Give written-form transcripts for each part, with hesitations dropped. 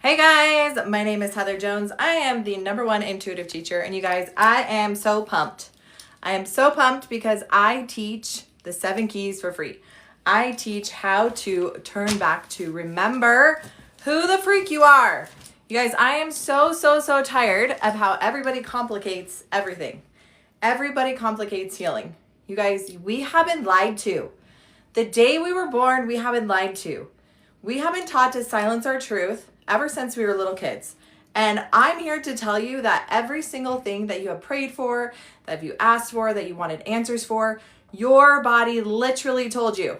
Hey guys, my name is Heather Jones. I am the #1 intuitive teacher, and you guys, I am so pumped. I am so pumped because I teach the 7 keys for free. I teach how to turn back to remember who the freak you are. You guys, I am so tired of how everybody complicates everything. Everybody complicates healing. You guys, we have been lied to. The day we were born, we have been lied to. We have been taught to silence our truth ever since we were little kids. And I'm here to tell you that every single thing that you have prayed for, that you asked for, that you wanted answers for, your body literally told you.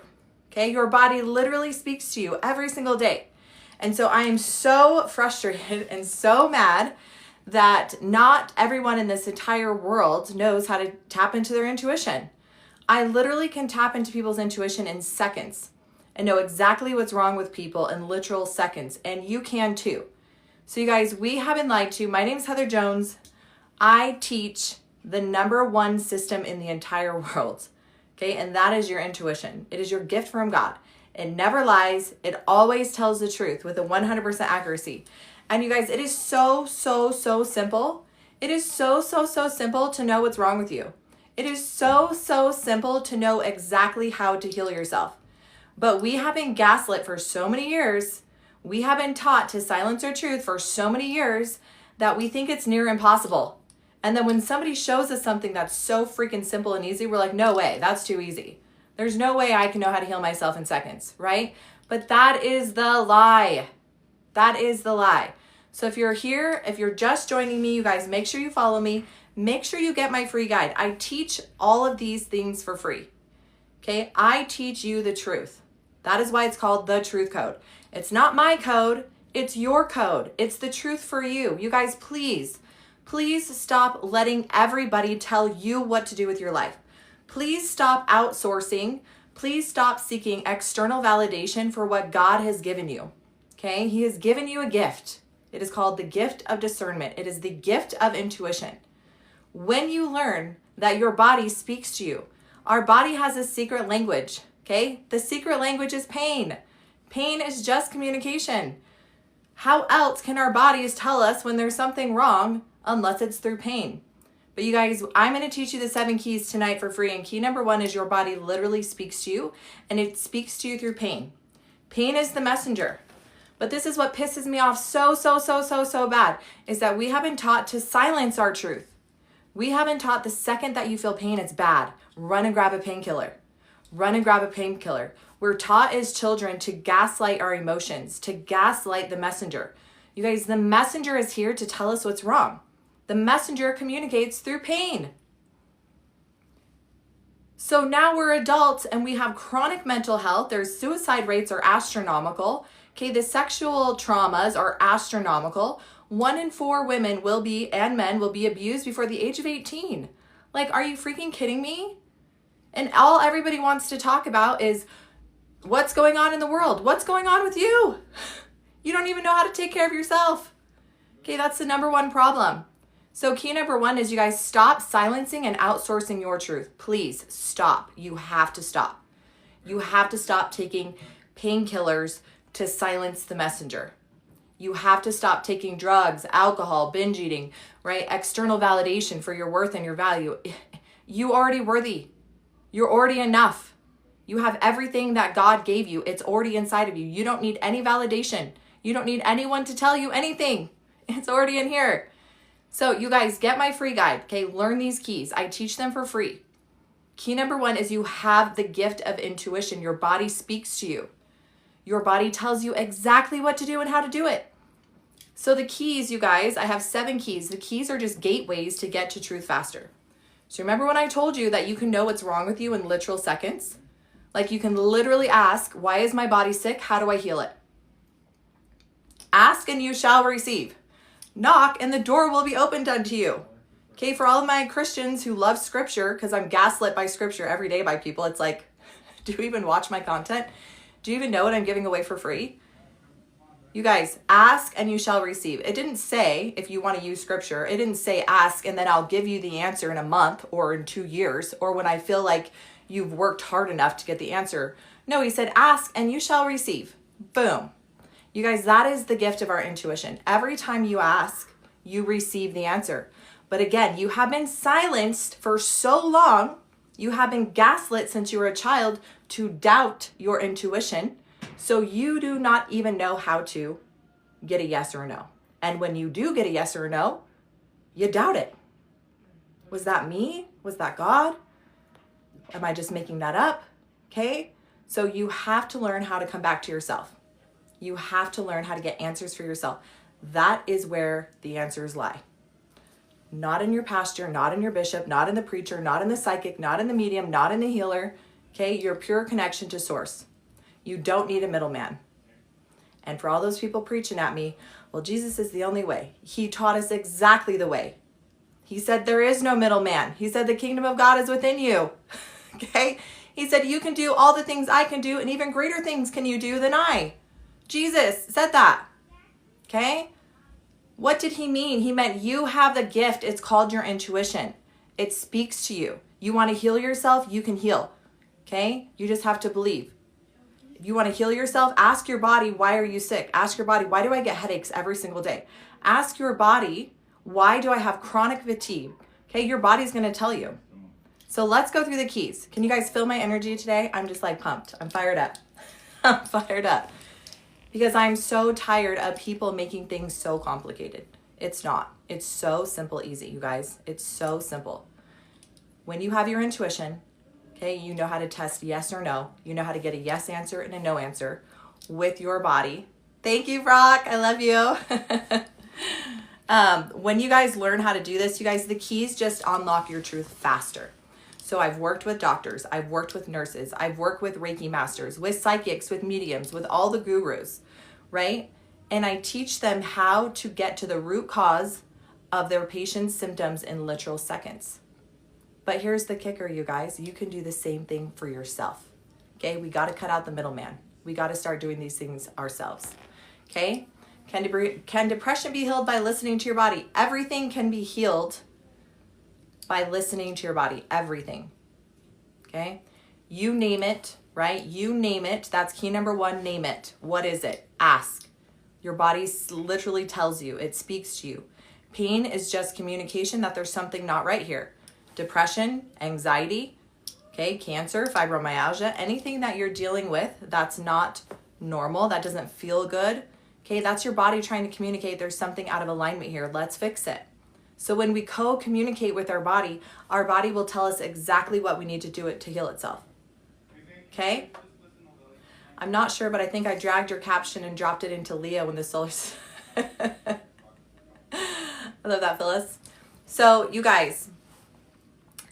Okay? Your body literally speaks to you every single day. And so I am so frustrated and so mad that not everyone in this entire world knows how to tap into their intuition. I literally can tap into people's intuition in seconds and know exactly what's wrong with people in literal seconds. And you can too. So you guys, we have been lied to. My name is Heather Jones. I teach the #1 system in the entire world. Okay, and that is your intuition. It is your gift from God. It never lies. It always tells the truth with a 100% accuracy. And you guys, it is so simple. It is so simple to know what's wrong with you. It is so simple to know exactly how to heal yourself. But we have been gaslit for so many years. We have been taught to silence our truth for so many years that we think it's near impossible. And then when somebody shows us something that's so freaking simple and easy, we're like, no way, that's too easy. There's no way I can know how to heal myself in seconds, right? But that is the lie. That is the lie. So if you're here, if you're just joining me, you guys, make sure you follow me. Make sure you get my free guide. I teach all of these things for free. Okay? I teach you the truth. That is why it's called the truth code. It's not my code. It's your code. It's the truth for you. You guys, please stop letting everybody tell you what to do with your life. Please stop outsourcing. Please stop seeking external validation for what God has given you. Okay? He has given you a gift. It is called the gift of discernment. It is the gift of intuition. When you learn that your body speaks to you, our body has a secret language. Okay? The secret language is pain. Pain is just communication. How else can our bodies tell us when there's something wrong unless it's through pain? But you guys, I'm going to teach you the 7 keys tonight for free. And key #1 is your body literally speaks to you, and it speaks to you through pain. Pain is the messenger. But this is what pisses me off so bad, is that we have been taught to silence our truth. We have been taught the second that you feel pain, it's bad. Run and grab a painkiller. Run and grab a painkiller. We're taught as children to gaslight our emotions, to gaslight the messenger. You guys, the messenger is here to tell us what's wrong. The messenger communicates through pain. So now we're adults and we have chronic mental health. Their suicide rates are astronomical. Okay, the sexual traumas are astronomical. 1 in 4 women and men will be abused before the age of 18. Like, are you freaking kidding me? And all everybody wants to talk about is what's going on in the world. What's going on with you? You don't even know how to take care of yourself. Okay, that's the #1 problem. So key #1 is you guys stop silencing and outsourcing your truth. Please stop. You have to stop. You have to stop taking painkillers to silence the messenger. You have to stop taking drugs, alcohol, binge eating, right? External validation for your worth and your value. You already worthy. You're already enough. You have everything that God gave you. It's already inside of you. You don't need any validation. You don't need anyone to tell you anything. It's already in here. So you guys, get my free guide. Okay, learn these keys. I teach them for free. Key #1 is you have the gift of intuition. Your body speaks to you. Your body tells you exactly what to do and how to do it. So the keys, you guys, I have 7 keys. The keys are just gateways to get to truth faster. So remember when I told you that you can know what's wrong with you in literal seconds? Like you can literally ask, why is my body sick? How do I heal it? Ask and you shall receive. Knock and the door will be opened unto you. Okay, for all of my Christians who love scripture, because I'm gaslit by scripture every day by people, it's like, do you even watch my content? Do you even know what I'm giving away for free? You guys, ask and you shall receive. It didn't say, if you want to use scripture, it didn't say ask and then I'll give you the answer in a month or in 2 years or when I feel like you've worked hard enough to get the answer. No, he said ask and you shall receive. Boom. You guys, that is the gift of our intuition. Every time you ask, you receive the answer. But again, you have been silenced for so long. You have been gaslit since you were a child to doubt your intuition. So you do not even know how to get a yes or a no. And when you do get a yes or a no, you doubt it. Was that me? Was that God? Am I just making that up? Okay? So you have to learn how to come back to yourself. You have to learn how to get answers for yourself. That is where the answers lie. Not in your pastor, not in your bishop, not in the preacher, not in the psychic, not in the medium, not in the healer. Okay? Your pure connection to source. You don't need a middleman. And for all those people preaching at me, well, Jesus is the only way. He taught us exactly the way. He said there is no middleman. He said the kingdom of God is within you. Okay? He said you can do all the things I can do, and even greater things can you do than I. Jesus said that. Okay? What did he mean? He meant you have the gift. It's called your intuition. It speaks to you. You want to heal yourself? You can heal. Okay? You just have to believe. If you want to heal yourself, ask your body, why are you sick? Ask your body, why do I get headaches every single day? Ask your body, why do I have chronic fatigue? Okay, your body's going to tell you. So let's go through the keys. Can you guys feel my energy today? I'm just like pumped. I'm fired up. I'm fired up. Because I'm so tired of people making things so complicated. It's not. It's so simple, easy, you guys. It's so simple. When you have your intuition, okay, you know how to test yes or no. You know how to get a yes answer and a no answer with your body. Thank you, Brock. I love you. When you guys learn how to do this, you guys, the keys just unlock your truth faster. So I've worked with doctors. I've worked with nurses. I've worked with Reiki masters, with psychics, with mediums, with all the gurus, right? And I teach them how to get to the root cause of their patient's symptoms in literal seconds. But here's the kicker, you guys. You can do the same thing for yourself. Okay? We got to cut out the middleman. We got to start doing these things ourselves. Okay? Can depression be healed by listening to your body? Everything can be healed by listening to your body. Everything. Okay? You name it, right? You name it. That's key number 1. Name it. What is it? Ask. Your body literally tells you. It speaks to you. Pain is just communication that there's something not right here. Depression, anxiety, okay, cancer, fibromyalgia, anything that you're dealing with that's not normal, that doesn't feel good, okay, that's your body trying to communicate there's something out of alignment here. Let's fix it. So when we co-communicate with our body will tell us exactly what we need to do it to heal itself. Okay? I'm not sure, but I think I dragged your caption and dropped it into Leo when the solar... I love that, Phyllis. So you guys,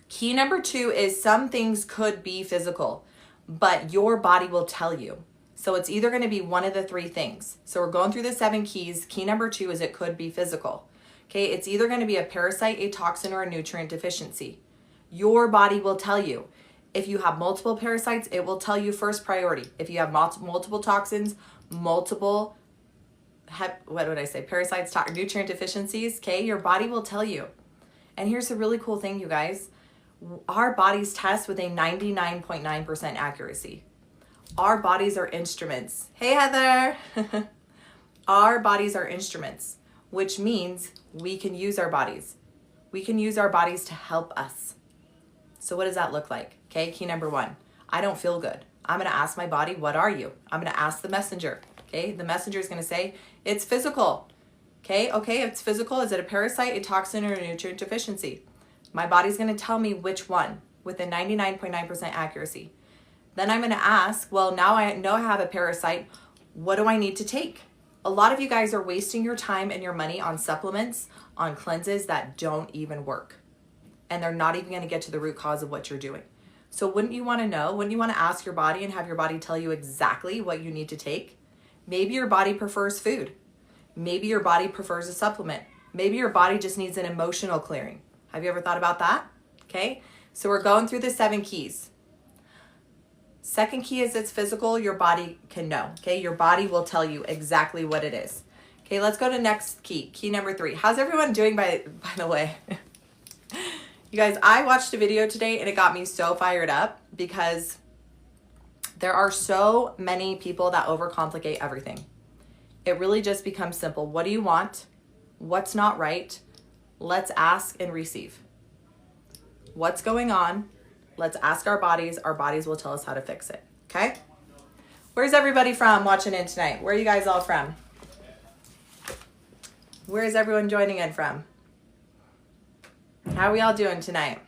key number 2 is some things could be physical, but your body will tell you. So it's either going to be one of the 3 things. So we're going through the 7 keys. Key number 2 is it could be physical. Okay, it's either going to be a parasite, a toxin, or a nutrient deficiency. Your body will tell you. If you have multiple parasites, it will tell you first priority. If you have multiple toxins, multiple, parasites, nutrient deficiencies, okay, your body will tell you. And here's the really cool thing, you guys. Our bodies test with a 99.9% accuracy. Our bodies are instruments. Hey, Heather. Our bodies are instruments, which means we can use our bodies. We can use our bodies to help us. So what does that look like? Okay, key number 1. I don't feel good. I'm going to ask my body, what are you? I'm going to ask the messenger. Okay, the messenger is going to say, it's physical. Okay, it's physical. Is it a parasite, a toxin, or a nutrient deficiency? My body's going to tell me which one with a 99.9% accuracy. Then I'm going to ask, well, now I know I have a parasite. What do I need to take? A lot of you guys are wasting your time and your money on supplements, on cleanses that don't even work. And they're not even going to get to the root cause of what you're doing. So wouldn't you want to know? Wouldn't you want to ask your body and have your body tell you exactly what you need to take? Maybe your body prefers food. Maybe your body prefers a supplement. Maybe your body just needs an emotional clearing. Have you ever thought about that? Okay, so we're going through the 7 keys. Second key is it's physical. Your body can know. Okay, your body will tell you exactly what it is. Okay, let's go to next key. Key number 3. How's everyone doing by the way? You guys, I watched a video today and it got me so fired up because there are so many people that overcomplicate everything. It really just becomes simple. What do you want? What's not right? Let's ask and receive. What's going on? Let's ask our bodies. Our bodies will tell us how to fix it. Okay? Where's everybody from watching in tonight? Where are you guys all from? Where is everyone joining in from? How are we all doing tonight?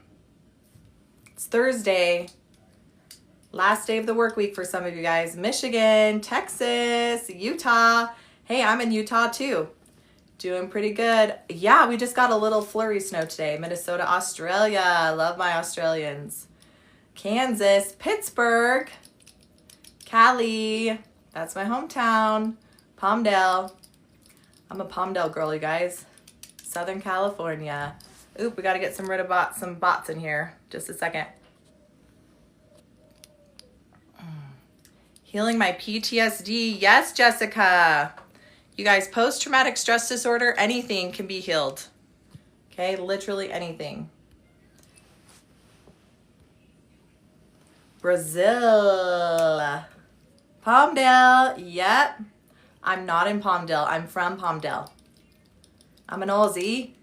It's Thursday. Last day of the work week for some of you guys. Michigan, Texas, Utah. Hey, I'm in Utah too. Doing pretty good. Yeah, we just got a little flurry snow today. Minnesota, Australia. Love my Australians. Kansas, Pittsburgh, Cali. That's my hometown. Palmdale. I'm a Palmdale girl, you guys. Southern California. Oop, we got to get rid of some bots in here. Just a second. Healing my PTSD. Yes, Jessica. You guys, post-traumatic stress disorder, anything can be healed. Okay, literally anything. Brazil. Palmdale. Yep. I'm not in Palmdale. I'm from Palmdale. I'm an Aussie.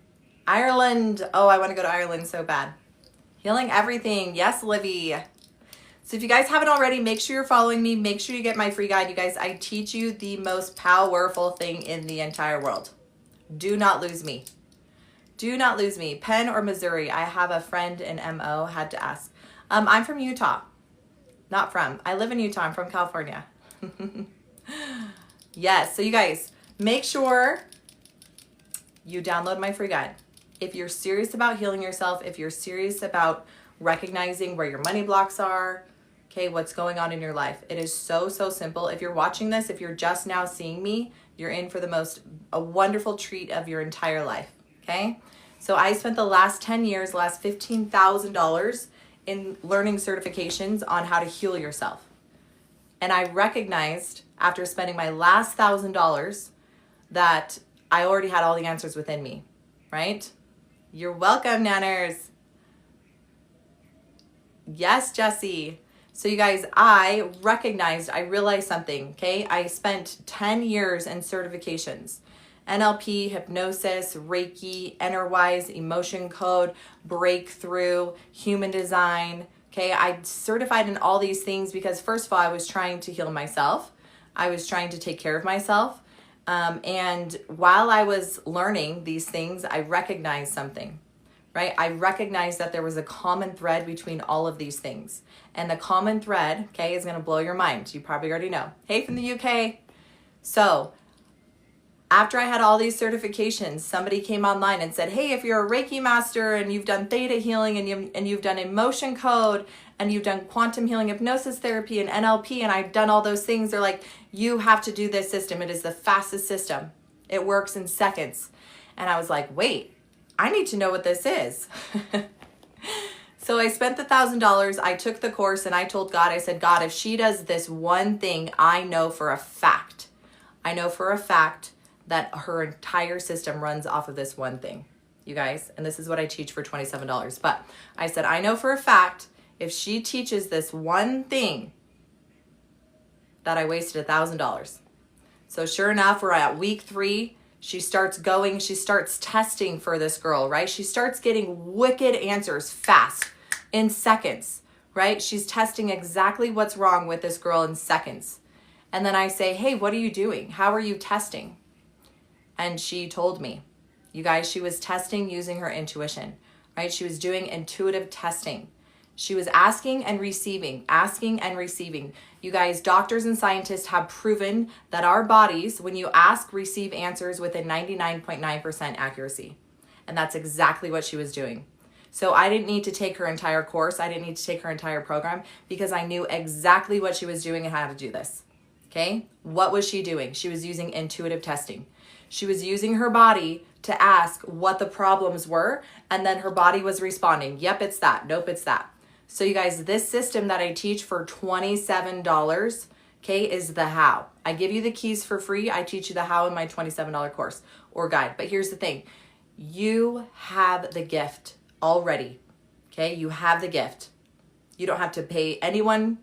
Ireland. Oh, I want to go to Ireland so bad. Healing everything. Yes, Livy. So if you guys haven't already, make sure you're following me. Make sure you get my free guide. You guys, I teach you the most powerful thing in the entire world. Do not lose me. Do not lose me. Penn or Missouri? I have a friend in MO, had to ask. I'm from Utah. Not from. I live in Utah. I'm from California. Yes. So you guys, make sure you download my free guide. If you're serious about healing yourself, if you're serious about recognizing where your money blocks are, okay, what's going on in your life. It is so, so simple. If you're watching this, if you're just now seeing me, you're in for a wonderful treat of your entire life, okay? So I spent the last 10 years, last $15,000 in learning certifications on how to heal yourself. And I recognized after spending my last $1,000 that I already had all the answers within me, right? You're welcome, Nanners. Yes, Jessie. So you guys, I realized something, okay? I spent 10 years in certifications. NLP, hypnosis, Reiki, Enerwise, emotion code, breakthrough, human design, okay? I certified in all these things because first of all, I was trying to heal myself. I was trying to take care of myself. And while I was learning these things, I recognized something. Right? I recognized that there was a common thread between all of these things. And the common thread, okay, is going to blow your mind. You probably already know. Hey, from the UK. So after I had all these certifications, somebody came online and said, hey, if you're a Reiki master and you've done theta healing and you've done emotion code and you've done quantum healing hypnosis therapy and NLP and I've done all those things, they're like, you have to do this system. It is the fastest system. It works in seconds. And I was like, wait. I need to know what this is. So I spent the $1,000, I took the course and I told God, I said, God, if she does this one thing, I know for a fact that her entire system runs off of this one thing, you guys. And this is what I teach for $27. But I said, I know for a fact, if she teaches this one thing, that I wasted $1,000. So sure enough, we're at week 3. She starts testing for this girl, right? She starts getting wicked answers fast in seconds, right? She's testing exactly what's wrong with this girl in seconds. And then I say, hey, what are you doing? How are you testing? And she told me, you guys, she was testing using her intuition, right? She was doing intuitive testing. She was asking and receiving, asking and receiving. You guys, doctors and scientists have proven that our bodies, when you ask, receive answers within 99.9% accuracy. And that's exactly what she was doing. So I didn't need to take her entire course. I didn't need to take her entire program because I knew exactly what she was doing and how to do this. Okay? What was she doing? She was using intuitive testing. She was using her body to ask what the problems were, and then her body was responding. Yep, it's that. Nope, it's that. So you guys, this system that I teach for $27, okay, is the how. I give you the keys for free. I teach you the how in my $27 course or guide. But here's the thing. You have the gift already, okay? You have the gift. You don't have to pay anyone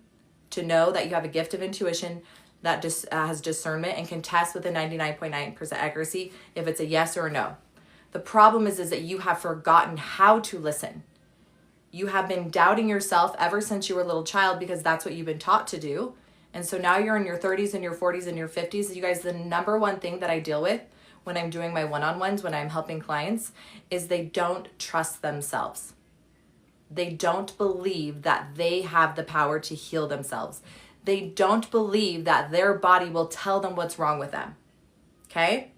to know that you have a gift of intuition. that has discernment and can test with a 99.9% accuracy if it's a yes or a no. The problem is that you have forgotten how to listen. You have been doubting yourself ever since you were a little child because that's what you've been taught to do. And so now you're in your 30s and your 40s and your 50s. You guys, the number one thing that I deal with when I'm doing my one-on-ones, when I'm helping clients, is they don't trust themselves. They don't believe that they have the power to heal themselves. They don't believe that their body will tell them what's wrong with them. Okay?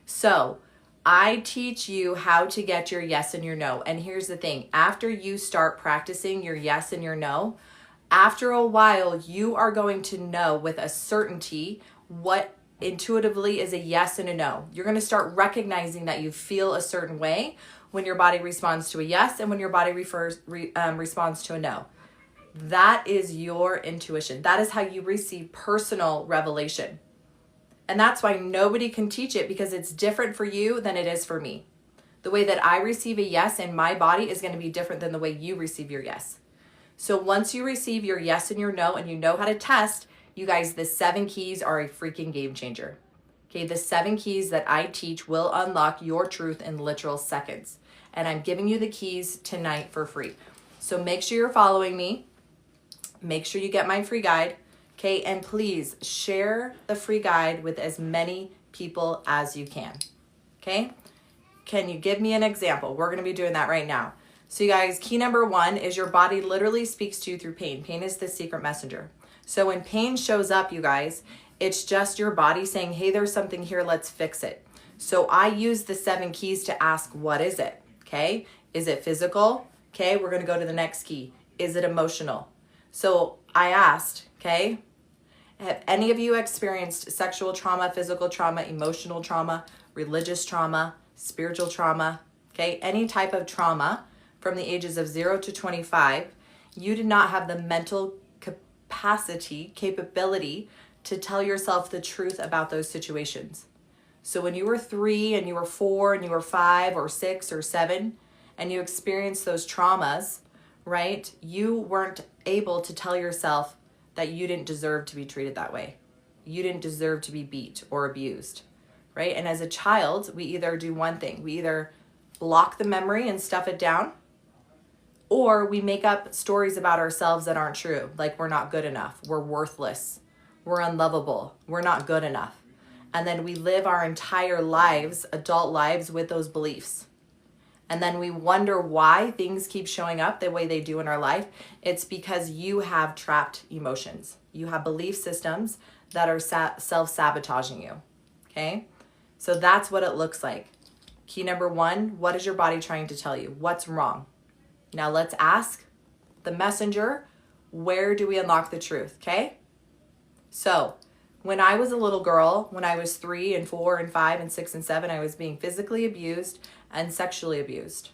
So I teach you how to get your yes and your no. And here's the thing. After you start practicing your yes and your no, after a while, you are going to know with a certainty what intuitively is a yes and a no. You're going to start recognizing that you feel a certain way when your body responds to a yes and when your body responds to a no. That is your intuition. That is how you receive personal revelation. And that's why nobody can teach it, because it's different for you than it is for me. The way that I receive a yes in my body is going to be different than the way you receive your yes. So once you receive your yes and your no and you know how to test, you guys, the 7 keys are a freaking game changer. Okay, the 7 keys that I teach will unlock your truth in literal seconds. And I'm giving you the keys tonight for free. So make sure you're following me. Make sure you get my free guide. Okay, and please share the free guide with as many people as you can. Okay, can you give me an example? We're going to be doing that right now. So you guys, key number 1 is your body literally speaks to you through pain. Pain is the secret messenger. So when pain shows up, you guys, it's just your body saying, hey, there's something here, let's fix it. So I use the 7 keys to ask, what is it? Okay, is it physical? Okay, we're going to go to the next key. Is it emotional? So I asked, okay, have any of you experienced sexual trauma, physical trauma, emotional trauma, religious trauma, spiritual trauma, okay, any type of trauma from the ages of 0 to 25, you did not have the mental capability to tell yourself the truth about those situations. So when you were 3 and you were 4 and you were 5 or 6 or 7 and you experienced those traumas, right, you weren't able to tell yourself that you didn't deserve to be treated that way. You didn't deserve to be beat or abused, right? And as a child, we either do one thing. We either block the memory and stuff it down, or we make up stories about ourselves that aren't true. Like we're not good enough, we're worthless, we're unlovable, we're not good enough. And then we live our entire lives, adult lives, with those beliefs. And then we wonder why things keep showing up the way they do in our life. It's because you have trapped emotions. You have belief systems that are self-sabotaging you, okay? So that's what it looks like. Key number 1, what is your body trying to tell you? What's wrong? Now let's ask the messenger, where do we unlock the truth, okay? So when I was a little girl, when I was 3 and 4 and 5 and 6 and 7, I was being physically abused and sexually abused.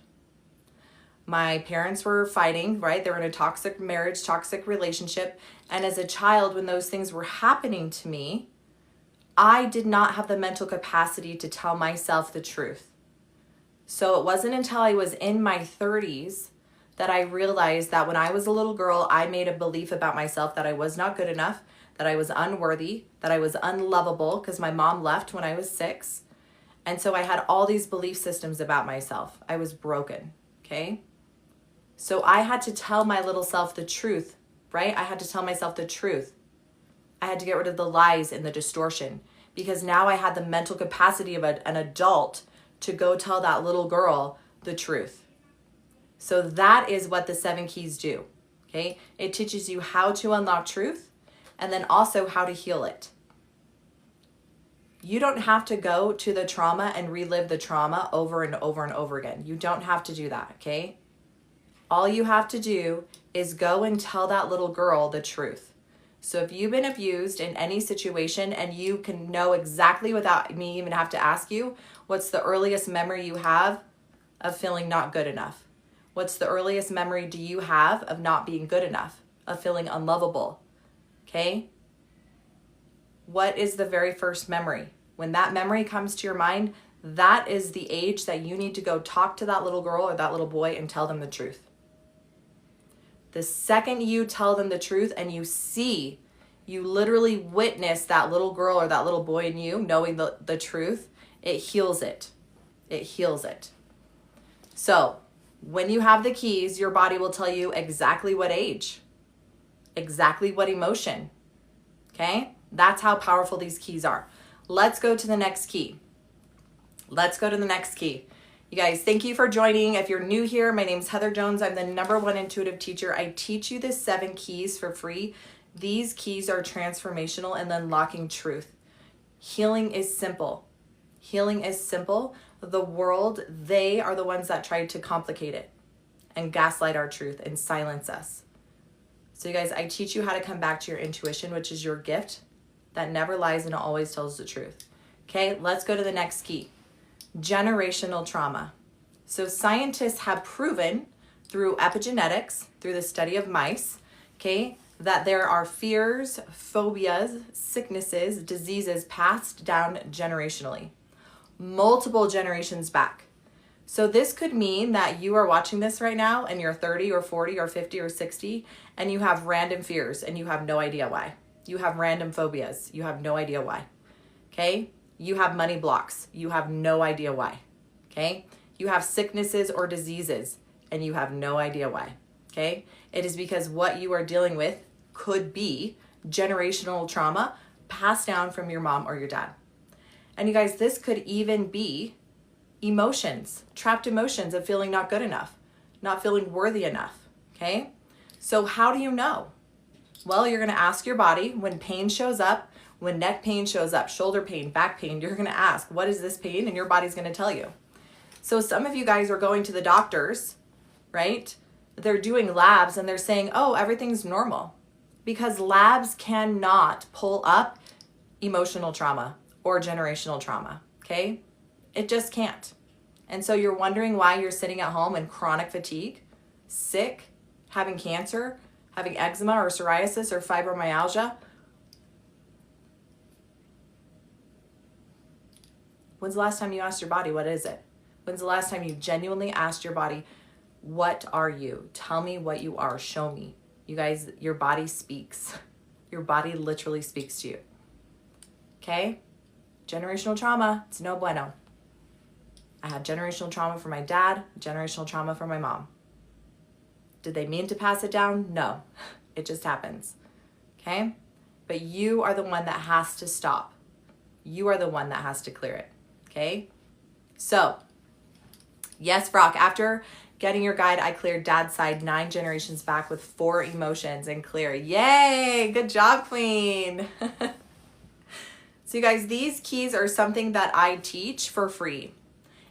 My parents were fighting, right? They were in a toxic marriage, toxic relationship. And as a child, when those things were happening to me, I did not have the mental capacity to tell myself the truth. So it wasn't until I was in my 30s that I realized that when I was a little girl, I made a belief about myself that I was not good enough, that I was unworthy, that I was unlovable because my mom left when I was 6. And so I had all these belief systems about myself. I was broken, okay? So I had to tell my little self the truth, right? I had to tell myself the truth. I had to get rid of the lies and the distortion, because now I had the mental capacity of an adult to go tell that little girl the truth. So that is what the 7 keys do, okay? It teaches you how to unlock truth and then also how to heal it. You don't have to go to the trauma and relive the trauma over and over and over again. You don't have to do that, okay? All you have to do is go and tell that little girl the truth. So if you've been abused in any situation and you can know exactly without me even have to ask you, what's the earliest memory you have of feeling not good enough? What's the earliest memory do you have of not being good enough, of feeling unlovable, okay? What is the very first memory? When that memory comes to your mind, that is the age that you need to go talk to that little girl or that little boy and tell them the truth. The second you tell them the truth and you see you literally witness that little girl or that little boy in you knowing the truth, it heals it. It heals it. So when you have the keys, your body will tell you exactly what age, exactly what emotion. Okay? That's how powerful these keys are. Let's go to the next key. Let's go to the next key. You guys, thank you for joining. If you're new here, my name is Heather Jones. I'm the #1 intuitive teacher. I teach you the 7 keys for free. These keys are transformational and unlocking truth. Healing is simple. Healing is simple. The world, they are the ones that tried to complicate it and gaslight our truth and silence us. So you guys, I teach you how to come back to your intuition, which is your gift that never lies and always tells the truth. Okay, let's go to the next key. Generational trauma. So scientists have proven through epigenetics, through the study of mice, okay, that there are fears, phobias, sicknesses, diseases passed down generationally, multiple generations back. So this could mean that you are watching this right now and you're 30 or 40 or 50 or 60 and you have random fears and you have no idea why. You have random phobias. You have no idea why. Okay? You have money blocks. You have no idea why. Okay? You have sicknesses or diseases and you have no idea why. Okay? It is because what you are dealing with could be generational trauma passed down from your mom or your dad. And you guys, this could even be emotions, trapped emotions of feeling not good enough, not feeling worthy enough. Okay? So how do you know? Well, you're going to ask your body when pain shows up, when neck pain shows up, shoulder pain, back pain, you're going to ask, what is this pain? And your body's going to tell you. So some of you guys are going to the doctors, right? They're doing labs and they're saying, oh, everything's normal, because labs cannot pull up emotional trauma or generational trauma. Okay? It just can't. And so you're wondering why you're sitting at home in chronic fatigue, sick, having cancer, having eczema or psoriasis or fibromyalgia. When's the last time you asked your body, what is it? When's the last time you genuinely asked your body, what are you? Tell me what you are. Show me. You guys, your body speaks. Your body literally speaks to you. Okay? Generational trauma, it's no bueno. I had generational trauma from my dad, generational trauma from my mom. Did they mean to pass it down? No, it just happens. Okay? But you are the one that has to stop. You are the one that has to clear it. Okay? So, yes, Brock, after getting your guide, I cleared dad's side 9 generations back with 4 emotions and clear. Yay! Good job, queen. So you guys, these keys are something that I teach for free.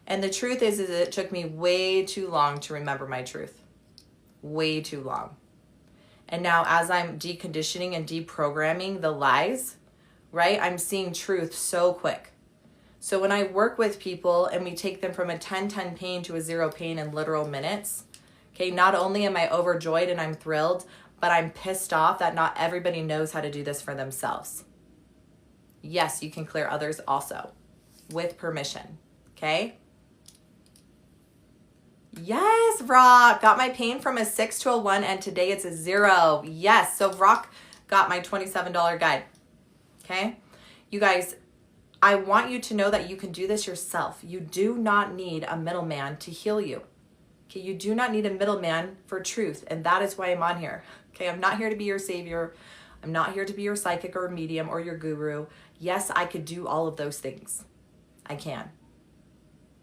And the truth is it took me way too long to remember my truth. Way too long. And now as I'm deconditioning and deprogramming the lies, right, I'm seeing truth so quick. So when I work with people and we take them from a 10-10 pain to a 0 pain in literal minutes, okay, not only am I overjoyed and I'm thrilled, but I'm pissed off that not everybody knows how to do this for themselves. Yes, you can clear others also with permission, okay? Yes, Rock, got my pain from a 6 to a 1 and today it's a 0. Yes, so Rock got my $27 guide, okay? You guys, I want you to know that you can do this yourself. You do not need a middleman to heal you, okay? You do not need a middleman for truth, and that is why I'm on here, okay? I'm not here to be your savior. I'm not here to be your psychic or medium or your guru. Yes, I could do all of those things. I can.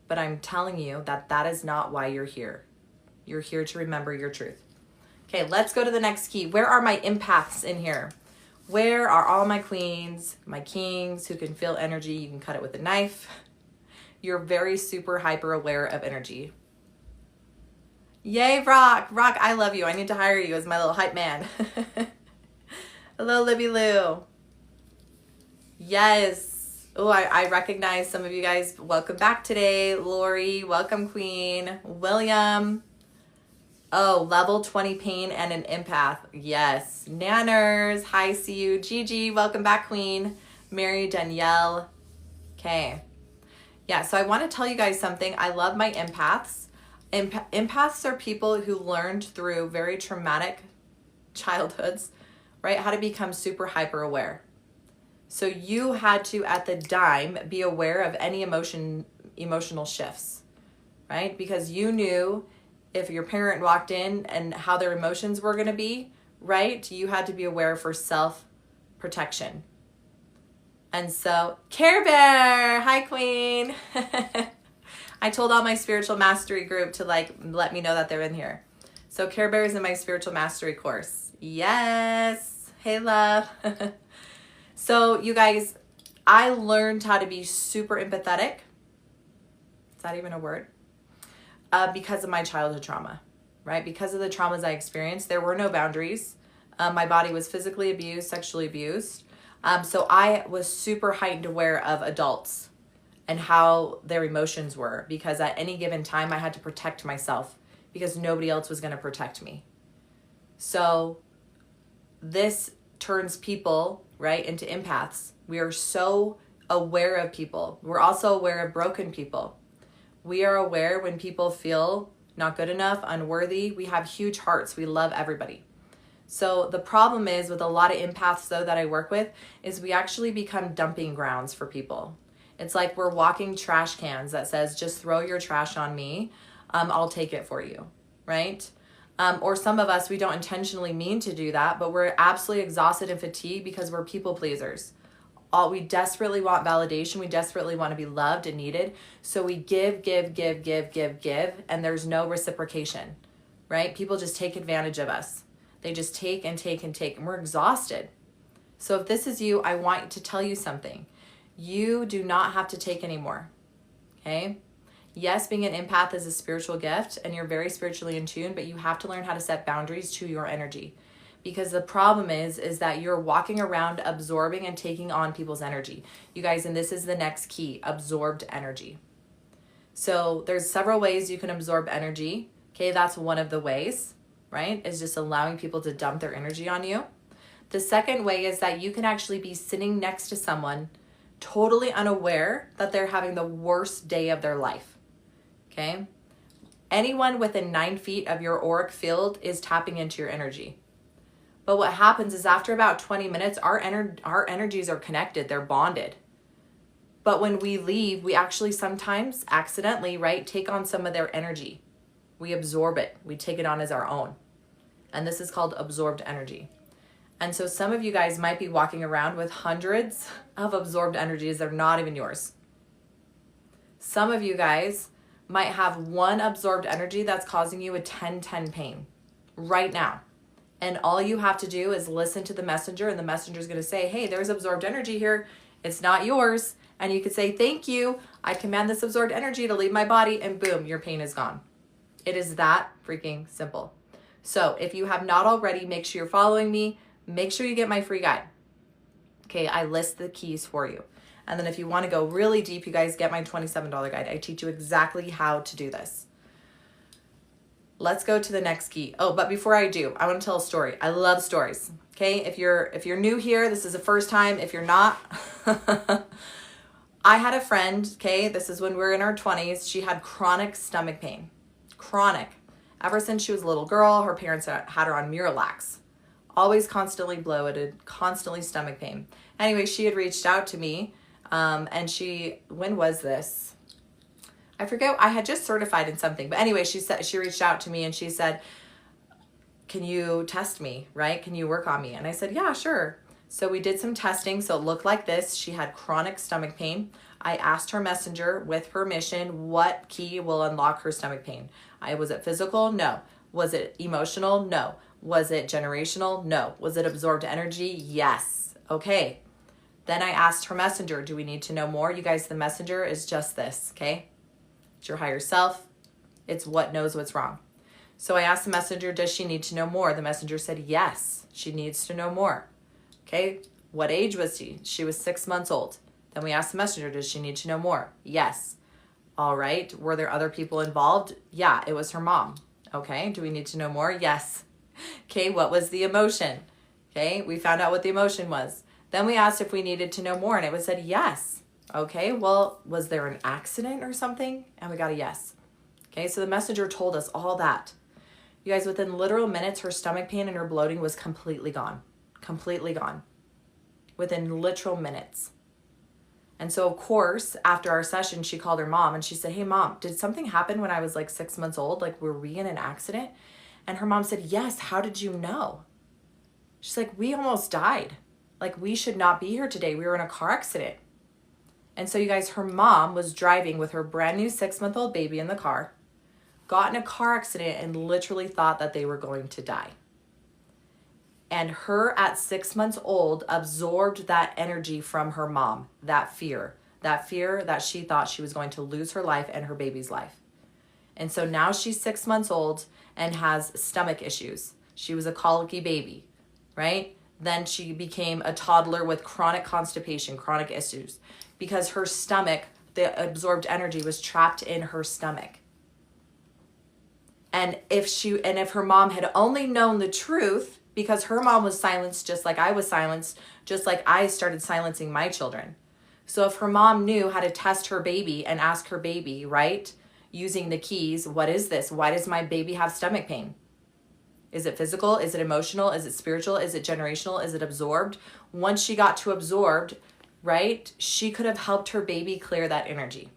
But I'm telling you that that is not why you're here. You're here to remember your truth. Okay, let's go to the next key. Where are my empaths in here? Where are all my queens, my kings who can feel energy? You can cut it with a knife. You're very super hyper aware of energy. Yay, Rock. Rock, I love you. I need to hire you as my little hype man. Hello, Libby Lou. Yes. Oh, I recognize some of you guys. Welcome back today. Lori, welcome, queen. William. Oh, level 20 pain and an empath. Yes. Nanners. Hi, see you. Gigi, welcome back, queen. Mary, Danielle. Okay. Yeah, so I want to tell you guys something. I love my empaths. Empaths are people who learned through very traumatic childhoods right? How to become super hyper aware. So you had to, at the dime, be aware of any emotional shifts, right? Because you knew if your parent walked in and how their emotions were going to be, right? You had to be aware for self-protection. And so, Care Bear, hi Queen. I told all my spiritual mastery group to let me know that they're in here. So Care Bear is in my spiritual mastery course. Yes. Hey, love. So you guys, I learned how to be super empathetic. Is that even a word? Because of my childhood trauma, right? Because of the traumas I experienced, there were no boundaries. My body was physically abused, sexually abused. So I was super heightened aware of adults and how their emotions were, because at any given time I had to protect myself because nobody else was going to protect me. So this turns people, right, into empaths. We are so aware of people. We're also aware of broken people. We are aware when people feel not good enough, unworthy. We have huge hearts. We love everybody. So the problem is with a lot of empaths, though, that I work with, is we actually become dumping grounds for people. It's like we're walking trash cans that says, just throw your trash on me. I'll take it for you, right? Or some of us, we don't intentionally mean to do that, but we're absolutely exhausted and fatigued because we're people pleasers. We desperately want validation. We desperately want to be loved and needed. So we give, and there's no reciprocation, right? People just take advantage of us. They just take and take and take, and we're exhausted. So if this is you, I want to tell you something. You do not have to take anymore, okay? Yes, being an empath is a spiritual gift, and you're very spiritually in tune, but you have to learn how to set boundaries to your energy. Because the problem is that you're walking around absorbing and taking on people's energy. You guys, and this is the next key, absorbed energy. So there's several ways you can absorb energy. Okay, that's one of the ways, right? Is just allowing people to dump their energy on you. The second way is that you can actually be sitting next to someone totally unaware that they're having the worst day of their life. Okay? Anyone within 9 feet of your auric field is tapping into your energy. But what happens is after about 20 minutes, our energies are connected, they're bonded. But when we leave, we actually sometimes accidentally, right, take on some of their energy. We absorb it. We take it on as our own. And this is called absorbed energy. And so some of you guys might be walking around with hundreds of absorbed energies that are not even yours. Some of you guys might have one absorbed energy that's causing you a 10-10 pain right now. And all you have to do is listen to the messenger, and the messenger is going to say, hey, there's absorbed energy here. It's not yours. And you could say, thank you. I command this absorbed energy to leave my body, and boom, your pain is gone. It is that freaking simple. So if you have not already, make sure you're following me. Make sure you get my free guide. Okay, I list the keys for you. And then if you want to go really deep, you guys get my $27 guide. I teach you exactly how to do this. Let's go to the next key. Oh, but before I do, I want to tell a story. I love stories. Okay, if you're new here, this is the first time. If you're not, I had a friend, okay, this is when we were in our 20s. She had chronic stomach pain. Chronic. Ever since she was a little girl, her parents had her on Miralax. Always constantly bloated, constantly stomach pain. Anyway, she had reached out to me, and when was this? I forget, I had just certified in something. But anyway, she reached out to me and she said, can you test me, right? Can you work on me? And I said, yeah, sure. So we did some testing. So it looked like this. She had chronic stomach pain. I asked her messenger with permission, what key will unlock her stomach pain? Was it physical? No. Was it emotional? No. Was it generational? No. Was it absorbed energy? Yes. Okay. Then I asked her messenger, do we need to know more? You guys, the messenger is just this, okay? It's your higher self. It's what knows what's wrong. So I asked the messenger, does she need to know more? The messenger said, yes, she needs to know more. Okay, what age was she? She was 6 months old. Then we asked the messenger, does she need to know more? Yes. All right, were there other people involved? Yeah, it was her mom. Okay, do we need to know more? Yes. Okay, what was the emotion? Okay, we found out what the emotion was. Then we asked if we needed to know more, and it was said yes. Okay, well, was there an accident or something? And we got a yes. Okay, so the messenger told us all that. You guys, within literal minutes, her stomach pain and her bloating was completely gone. completely gone within literal minutes. And so, of course, after our session, she called her mom and she said, hey, Mom, did something happen when I was like 6 months old? Like, were we in an accident? And her mom said, yes. How did you know? She's like, we almost died. Like, we should not be here today. We were in a car accident. And so, you guys, her mom was driving with her brand new 6-month-old baby in the car, got in a car accident, and literally thought that they were going to die. And her at 6 months old absorbed that energy from her mom, that fear that she thought she was going to lose her life and her baby's life. And so now she's 6 months old and has stomach issues. She was a colicky baby, right? Then she became a toddler with chronic constipation, chronic issues, because her stomach, the absorbed energy was trapped in her stomach. And if her mom had only known the truth, because her mom was silenced just like I was silenced, just like I started silencing my children. So if her mom knew how to test her baby and ask her baby, right, using the keys, what is this? Why does my baby have stomach pain? Is it physical? Is it emotional? Is it spiritual? Is it generational? Is it absorbed? Once she got to absorbed, right, she could have helped her baby clear that energy.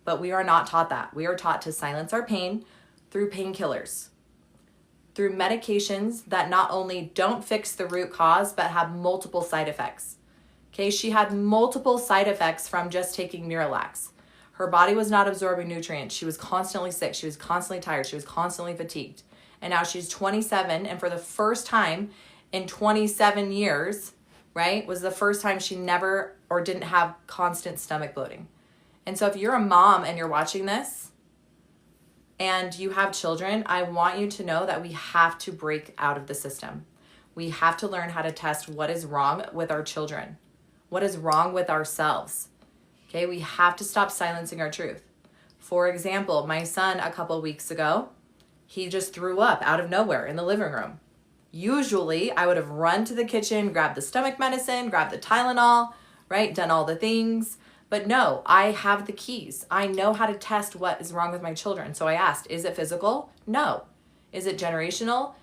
But we are not taught that. We are taught to silence our pain through painkillers, through medications that not only don't fix the root cause, but have multiple side effects. Okay, she had multiple side effects from just taking Miralax. Her body was not absorbing nutrients. She was constantly sick. She was constantly tired. She was constantly fatigued. And now she's 27, and for the first time in 27 years, right, was the first time she never or didn't have constant stomach bloating. And so if you're a mom and you're watching this, and you have children, I want you to know that we have to break out of the system. We have to learn how to test what is wrong with our children, what is wrong with ourselves. Okay, we have to stop silencing our truth. For example, my son a couple weeks ago, he just threw up out of nowhere in the living room. Usually, I would have run to the kitchen, grabbed the stomach medicine, grabbed the Tylenol, right, done all the things. But no, I have the keys. I know how to test what is wrong with my children. So I asked, is it physical? No. Is it generational?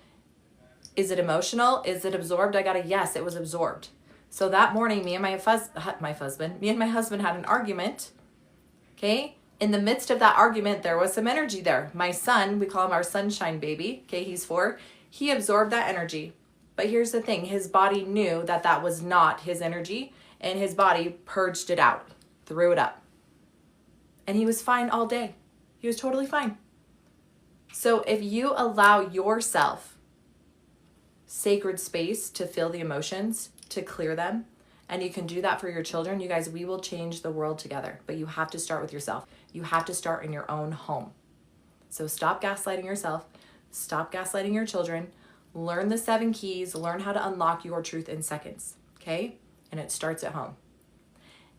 Is it emotional? Is it absorbed? I got a yes, it was absorbed. So that morning, me and my husband had an argument. Okay. In the midst of that argument, there was some energy there. My son, we call him our sunshine baby. Okay. He's 4. He absorbed that energy. But here's the thing. His body knew that that was not his energy, and his body purged it out. Threw it up. And he was fine all day. He was totally fine. So if you allow yourself sacred space to feel the emotions, to clear them, and you can do that for your children, you guys, we will change the world together. But you have to start with yourself. You have to start in your own home. So stop gaslighting yourself. Stop gaslighting your children. Learn the 7 keys. Learn how to unlock your truth in seconds. Okay? And it starts at home.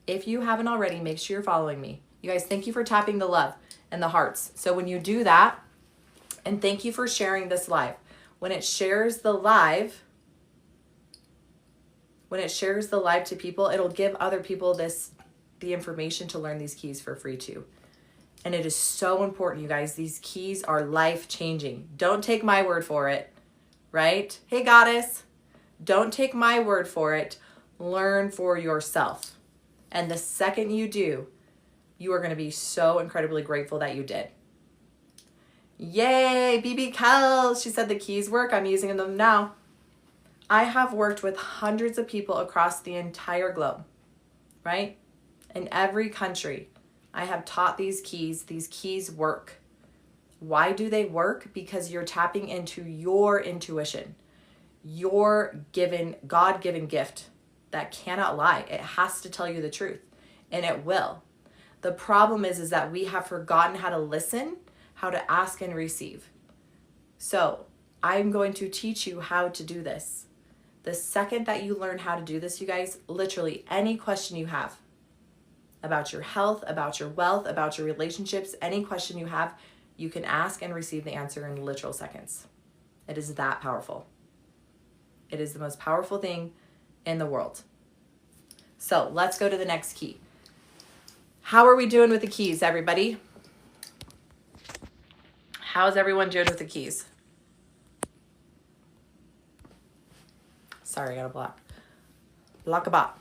If you haven't already, make sure you're following me. You guys, thank you for tapping the love and the hearts. So when you do that, and thank you for sharing this live. When it shares the live to people, it'll give other people the information to learn these keys for free too. And it is so important, you guys. These keys are life-changing. Don't take my word for it, right? Hey, goddess, don't take my word for it. Learn for yourself. And the second you do, you are going to be so incredibly grateful that you did. Yay, BB Kells. She said the keys work. I'm using them now. I have worked with hundreds of people across the entire globe, right? In every country, I have taught these keys. These keys work. Why do they work? Because you're tapping into your intuition, your God-given gift that cannot lie. It has to tell you the truth, and it will. The problem is that we have forgotten how to listen, how to ask and receive. So I'm going to teach you how to do this. The second that you learn how to do this, you guys, literally any question you have about your health, about your wealth, about your relationships, any question you have, you can ask and receive the answer in literal seconds. It is that powerful. It is the most powerful thing in the world. So let's go to the next key. How are we doing with the keys, everybody? How's everyone doing with the keys? Sorry, I got a block a bot.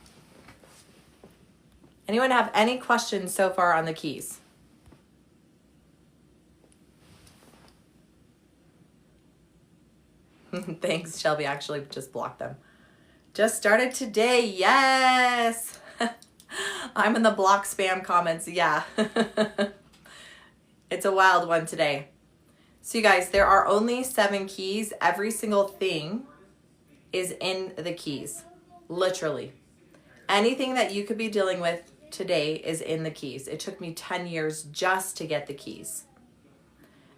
Anyone have any questions so far on the keys? Thanks, Shelby. Actually just blocked them. Just started today. Yes. I'm in the block spam comments. Yeah. It's a wild one today. So you guys, there are only 7 keys. Every single thing is in the keys. Literally. Anything that you could be dealing with today is in the keys. It took me 10 years just to get the keys.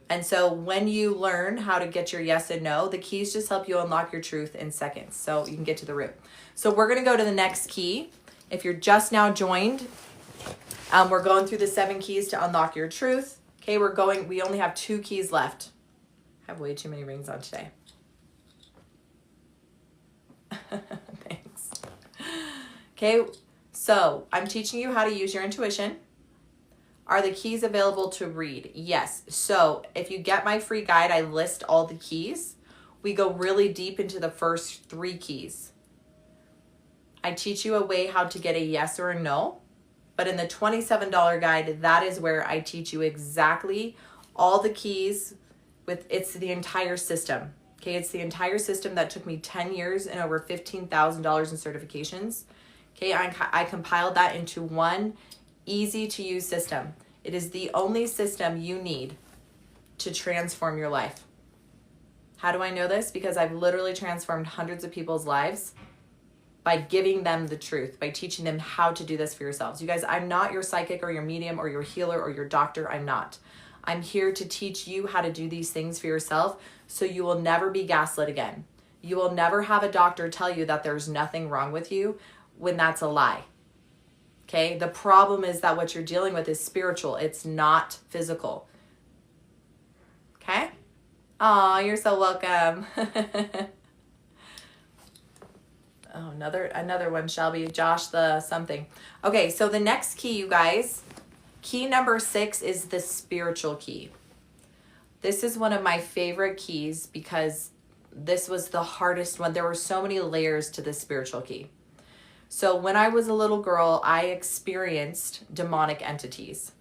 And so when you learn how to get your yes and no, the keys just help you unlock your truth in seconds. So you can get to the root. So we're going to go to the next key. If you're just now joined, we're going through the 7 keys to unlock your truth. Okay, we only have 2 keys left. I have way too many rings on today. Thanks. Okay, so I'm teaching you how to use your intuition. Are the keys available to read? Yes. So if you get my free guide, I list all the keys. We go really deep into the first 3 keys. I teach you a way how to get a yes or a no. But in the $27 guide, that is where I teach you exactly all the keys it's the entire system. Okay, it's the entire system that took me 10 years and over $15,000 in certifications. Okay, I compiled that into one easy to use system. It is the only system you need to transform your life. How do I know this? Because I've literally transformed hundreds of people's lives by giving them the truth, by teaching them how to do this for yourselves. You guys, I'm not your psychic or your medium or your healer or your doctor. I'm not. I'm here to teach you how to do these things for yourself so you will never be gaslit again. You will never have a doctor tell you that there's nothing wrong with you when that's a lie. Okay? The problem is that what you're dealing with is spiritual. It's not physical. Okay? Aw, you're so welcome. Oh, another one, Shelby, Josh, the something. Okay, so the next key, you guys, key number 6 is the spiritual key. This is one of my favorite keys because this was the hardest one. There were so many layers to the spiritual key. So when I was a little girl, I experienced demonic entities.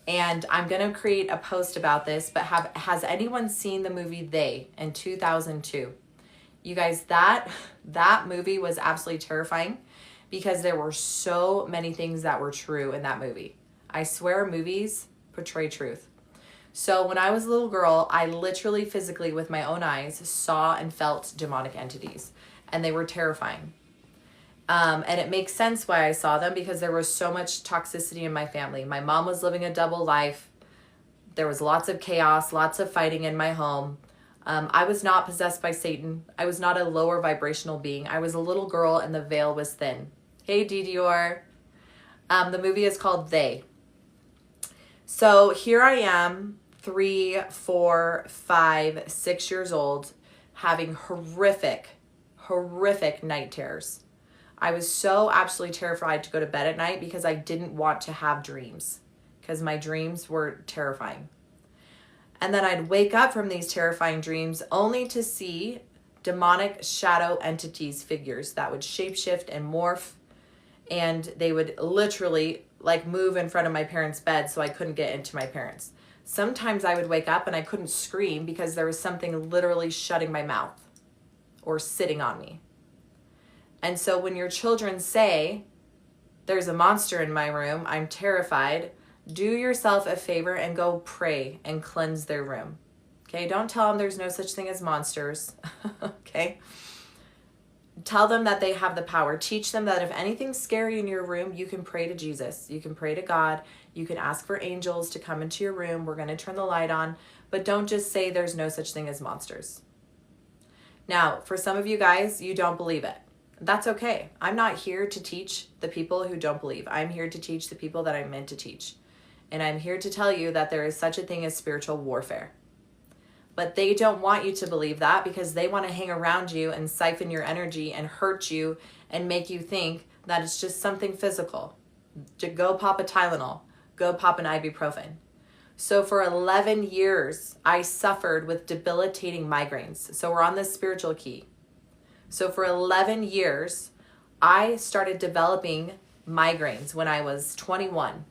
And I'm going to create a post about this, but has anyone seen the movie They in 2002? You guys, that movie was absolutely terrifying because there were so many things that were true in that movie. I swear movies portray truth. So when I was a little girl, I literally physically with my own eyes saw and felt demonic entities, and they were terrifying. And it makes sense why I saw them because there was so much toxicity in my family. My mom was living a double life. There was lots of chaos, lots of fighting in my home. I was not possessed by Satan. I was not a lower vibrational being. I was a little girl and the veil was thin. Hey, Dior. The movie is called They. So here I am, 3, 4, 5, 6 years old, having horrific night terrors. I was so absolutely terrified to go to bed at night because I didn't want to have dreams because my dreams were terrifying. And then I'd wake up from these terrifying dreams only to see demonic shadow entities, figures that would shapeshift and morph. And they would literally like move in front of my parents' bed so I couldn't get into my parents. Sometimes I would wake up and I couldn't scream because there was something literally shutting my mouth or sitting on me. And so when your children say, there's a monster in my room, I'm terrified, do yourself a favor and go pray and cleanse their room. Okay, don't tell them there's no such thing as monsters. Okay? Tell them that they have the power. Teach them that if anything's scary in your room, you can pray to Jesus. You can pray to God. You can ask for angels to come into your room. We're going to turn the light on. But don't just say there's no such thing as monsters. Now, for some of you guys, you don't believe it. That's okay. I'm not here to teach the people who don't believe. I'm here to teach the people that I'm meant to teach. And I'm here to tell you that there is such a thing as spiritual warfare. But they don't want you to believe that because they want to hang around you and siphon your energy and hurt you and make you think that it's just something physical. To go pop a Tylenol, go pop an ibuprofen. So for 11 years, I suffered with debilitating migraines. So we're on this spiritual key. So for 11 years, I started developing migraines when I was 21.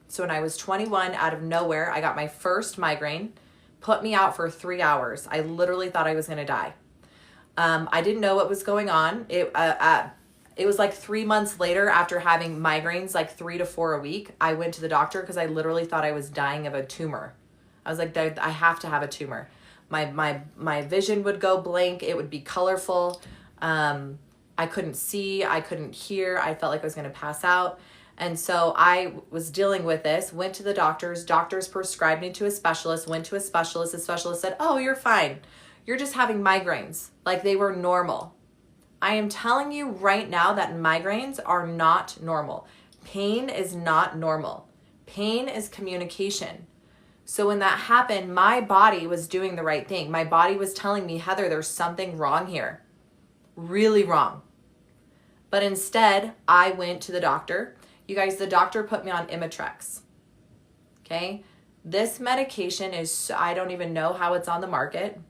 So when I was 21, out of nowhere, I got my first migraine, put me out for 3 hours. I literally thought I was going to die. I didn't know what was going on. It was like 3 months later, after having migraines, like 3 to 4 a week, I went to the doctor because I literally thought I was dying of a tumor. I was like, I have to have a tumor. My vision would go blank. It would be colorful. I couldn't see. I couldn't hear. I felt like I was going to pass out. And so I was dealing with this, went to the doctors. Doctors prescribed me to a specialist, went to a specialist. The specialist said, oh, you're fine. You're just having migraines. Like they were normal. I am telling you right now that migraines are not normal. Pain is not normal. Pain is communication. So when that happened, my body was doing the right thing. My body was telling me, Heather, there's something wrong here. Really wrong. But instead, I went to the doctor. You guys, the doctor put me on Imitrex. Okay? This medication is, I don't even know how it's on the market,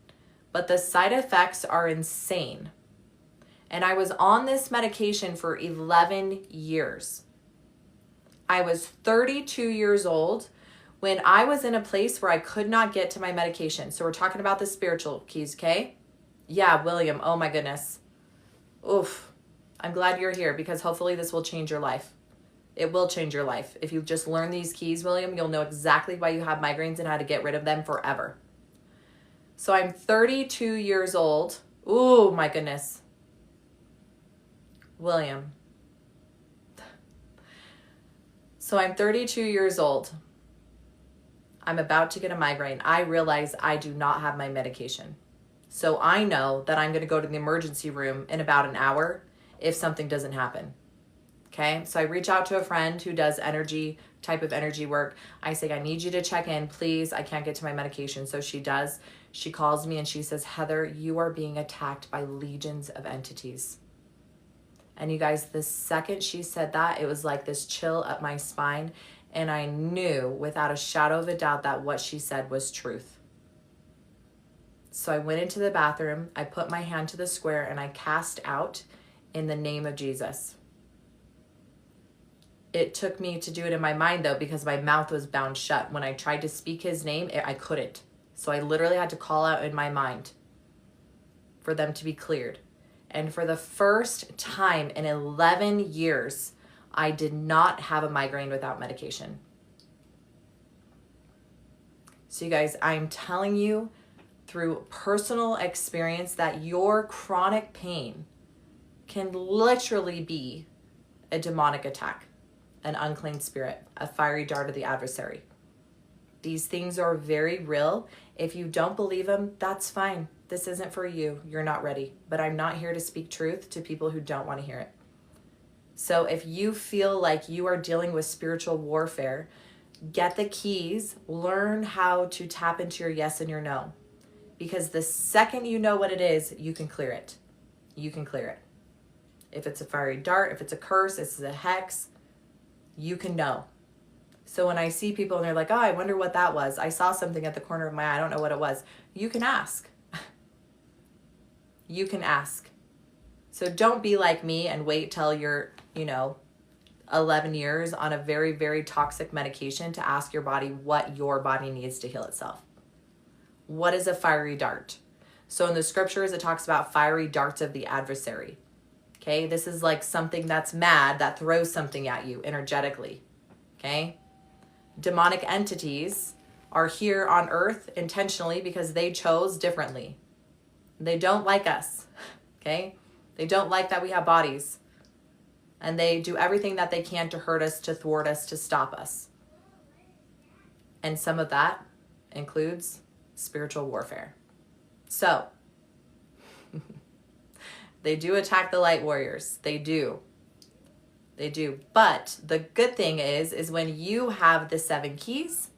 but the side effects are insane. And I was on this medication for 11 years. I was 32 years old when I was in a place where I could not get to my medication. So we're talking about the spiritual keys, okay? Yeah, William, oh my goodness. Oof. I'm glad you're here because hopefully this will change your life. It will change your life. If you just learn these keys, William, you'll know exactly why you have migraines and how to get rid of them forever. So I'm 32 years old. Ooh, my goodness. William. So I'm 32 years old. I'm about to get a migraine. I realize I do not have my medication. So I know that I'm going to go to the emergency room in about an hour if something doesn't happen. Okay? So I reach out to a friend who does type of energy work. I say, I need you to check in, please. I can't get to my medication. So she does. She calls me and she says, Heather, you are being attacked by legions of entities. And you guys, the second she said that, it was like this chill up my spine. And I knew without a shadow of a doubt that what she said was truth. So I went into the bathroom, I put my hand to the square, and I cast out in the name of Jesus. It took me to do it in my mind, though, because my mouth was bound shut. When I tried to speak his name, I couldn't. So I literally had to call out in my mind for them to be cleared. And for the first time in 11 years, I did not have a migraine without medication. So you guys, I'm telling you through personal experience that your chronic pain can literally be a demonic attack, an unclean spirit, a fiery dart of the adversary. These things are very real. If you don't believe them, that's fine. This isn't for you. You're not ready. But I'm not here to speak truth to people who don't want to hear it. So if you feel like you are dealing with spiritual warfare, get the keys, learn how to tap into your yes and your no. Because the second you know what it is, you can clear it. You can clear it. If it's a fiery dart, if it's a curse, if it's a hex, you can know. So when I see people and they're like, oh, I wonder what that was. I saw something at the corner of my eye. I don't know what it was. You can ask. You can ask. So don't be like me and wait till you're, 11 years on a very, very toxic medication to ask your body what your body needs to heal itself. What is a fiery dart? So in the scriptures, it talks about fiery darts of the adversary. Okay, this is like something that's mad that throws something at you energetically. Okay, demonic entities are here on earth intentionally because they chose differently. They don't like us. Okay, they don't like that we have bodies. And they do everything that they can to hurt us, to thwart us, to stop us. And some of that includes spiritual warfare. So, they do attack the light warriors. They do. They do. But the good thing is when you have the 7 keys,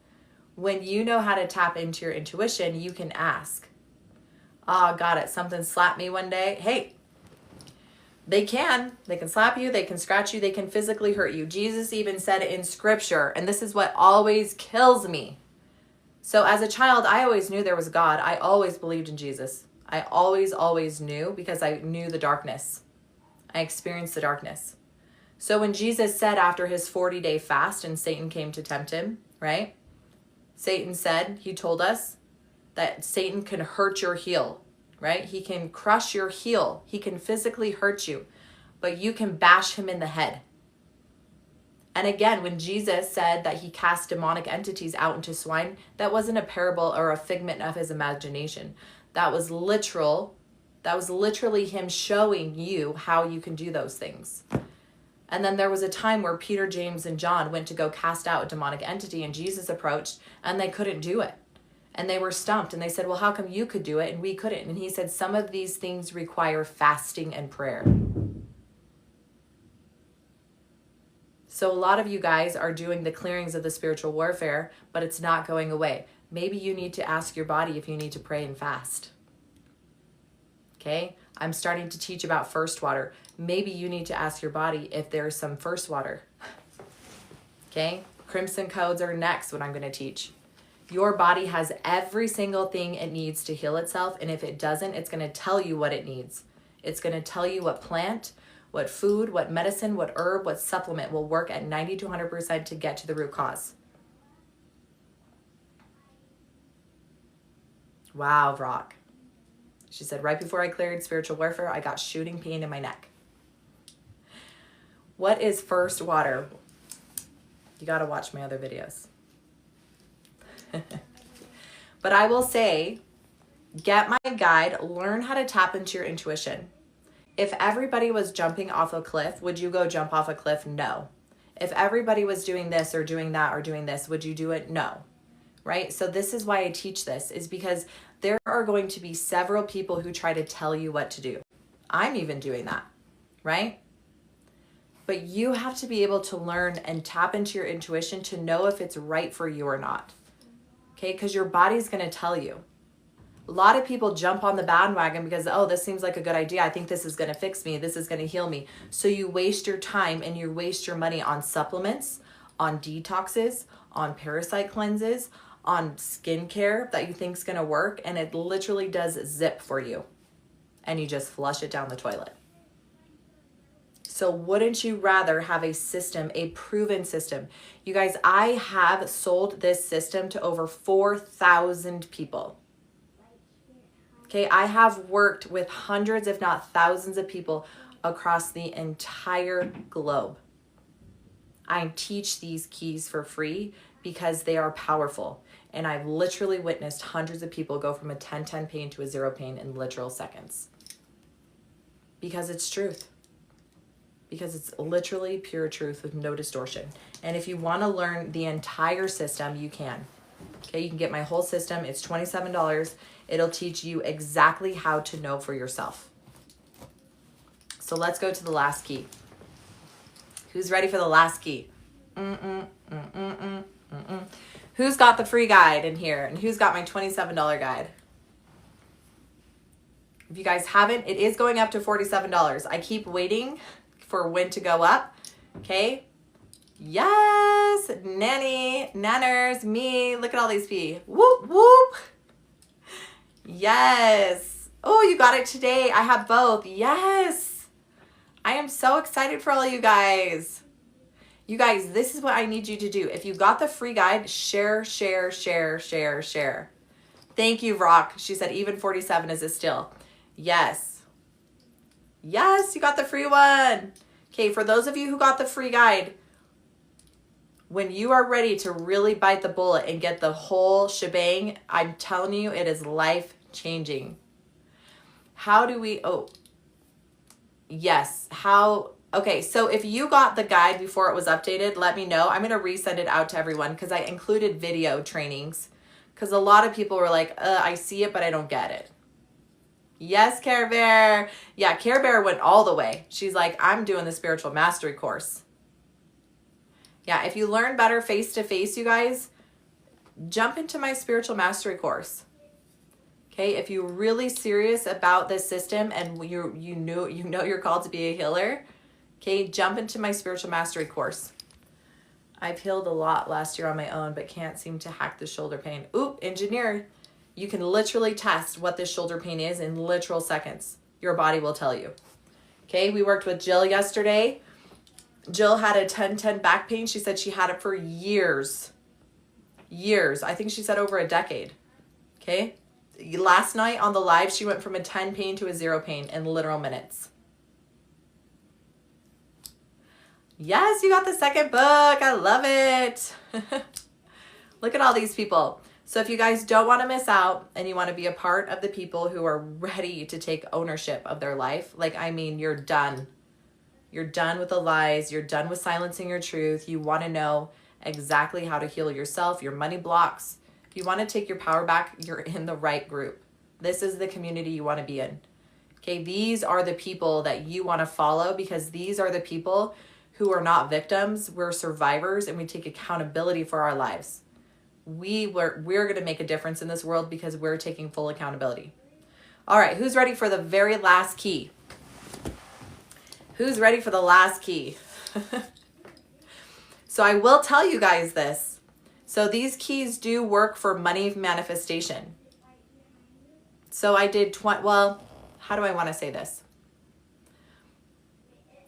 when you know how to tap into your intuition, you can ask. Oh, got it. Something slapped me one day. Hey, they can slap you, they can scratch you, they can physically hurt you. Jesus even said it in scripture, and this is what always kills me. So as a child, I always knew there was God. I always believed in Jesus. I always knew because I knew the darkness. I experienced the darkness. So when Jesus said after his 40-day fast and Satan came to tempt him, right? Satan said, he told us that Satan can hurt your heel, right? He can crush your heel. He can physically hurt you, but you can bash him in the head. And again, when Jesus said that he cast demonic entities out into swine, that wasn't a parable or a figment of his imagination. That was literal. That was literally him showing you how you can do those things. And then there was a time where Peter, James, and John went to go cast out a demonic entity, and Jesus approached and they couldn't do it. And they were stumped and they said, well, how come you could do it and we couldn't? And he said, some of these things require fasting and prayer. So a lot of you guys are doing the clearings of the spiritual warfare, but it's not going away. Maybe you need to ask your body if you need to pray and fast. Okay? I'm starting to teach about first water. Maybe you need to ask your body if there's some first water. Okay? Crimson codes are next, what I'm going to teach. Your body has every single thing it needs to heal itself, and if it doesn't, it's going to tell you what it needs. It's going to tell you what plant, what food, what medicine, what herb, what supplement will work at 90 to 100% to get to the root cause. Wow, Rock. She said, right before I cleared spiritual warfare, I got shooting pain in my neck. What is first water? You got to watch my other videos. But I will say, get my guide, learn how to tap into your intuition. If everybody was jumping off a cliff, would you go jump off a cliff? No. If everybody was doing this or doing that or doing this, would you do it? No. Right? So this is why I teach this, is because there are going to be several people who try to tell you what to do. I'm even doing that, right? But you have to be able to learn and tap into your intuition to know if it's right for you or not. Okay? Because your body's going to tell you. A lot of people jump on the bandwagon because, oh, this seems like a good idea. I think this is going to fix me. This is going to heal me. So you waste your time and you waste your money on supplements, on detoxes, on parasite cleanses, on skincare that you think is going to work, and it literally does zip for you. And you just flush it down the toilet. So wouldn't you rather have a system, a proven system? You guys, I have sold this system to over 4,000 people. Okay, I have worked with hundreds, if not thousands of people across the entire globe. I teach these keys for free because they are powerful. And I've literally witnessed hundreds of people go from a 10-10 pain to a 0 pain in literal seconds. Because it's truth. Because it's literally pure truth with no distortion. And if you want to learn the entire system, you can. Okay, you can get my whole system. It's $27. It'll teach you exactly how to know for yourself. So let's go to the last key. Who's ready for the last key? Who's got the free guide in here? And who's got my $27 guide? If you guys haven't, it is going up to $47. I keep waiting for when to go up. Okay. Yes. Nanny, nanners, me. Look at all these P. Whoop, whoop. Yes. Oh, you got it today. I have both. Yes. I am so excited for all you guys. You guys, this is what I need you to do. If you got the free guide, share, share, share, share, share. Thank you, Rock. She said even 47 is a steal. Yes. Yes, you got the free one. Okay, for those of you who got the free guide, when you are ready to really bite the bullet and get the whole shebang, I'm telling you, it is life-changing. How do we, yes, how, okay, so if you got the guide before it was updated, let me know. I'm going to resend it out to everyone because I included video trainings because a lot of people were like, I see it, but I don't get it. Yes, Care Bear. Yeah, Care Bear went all the way. She's like, I'm doing the spiritual mastery course. Yeah, if you learn better face-to-face, you guys, jump into my spiritual mastery course. Okay, if you're really serious about this system and you know you're called to be a healer, okay, jump into my spiritual mastery course. I've healed a lot last year on my own, but can't seem to hack the shoulder pain. Oop, engineer. You can literally test what this shoulder pain is in literal seconds. Your body will tell you. Okay, we worked with Jill yesterday. Jill had a 10-10 back pain. She said she had it for years. Years. I think she said over a decade. Okay. Last night on the live, she went from a 10 pain to a 0 pain in literal minutes. Yes, you got the second book. I love it. Look at all these people. So if you guys don't want to miss out and you want to be a part of the people who are ready to take ownership of their life, like, I mean, you're done. You're done with the lies. You're done with silencing your truth. You want to know exactly how to heal yourself, your money blocks. If you want to take your power back, you're in the right group. This is the community you want to be in. Okay, these are the people that you want to follow, because these are the people who are not victims. We're survivors, and we take accountability for our lives. We're going to make a difference in this world because we're taking full accountability. All right, who's ready for the very last key? Who's ready for the last key? So I will tell you guys this. So these keys do work for money manifestation. So I did, well, how do I want to say this?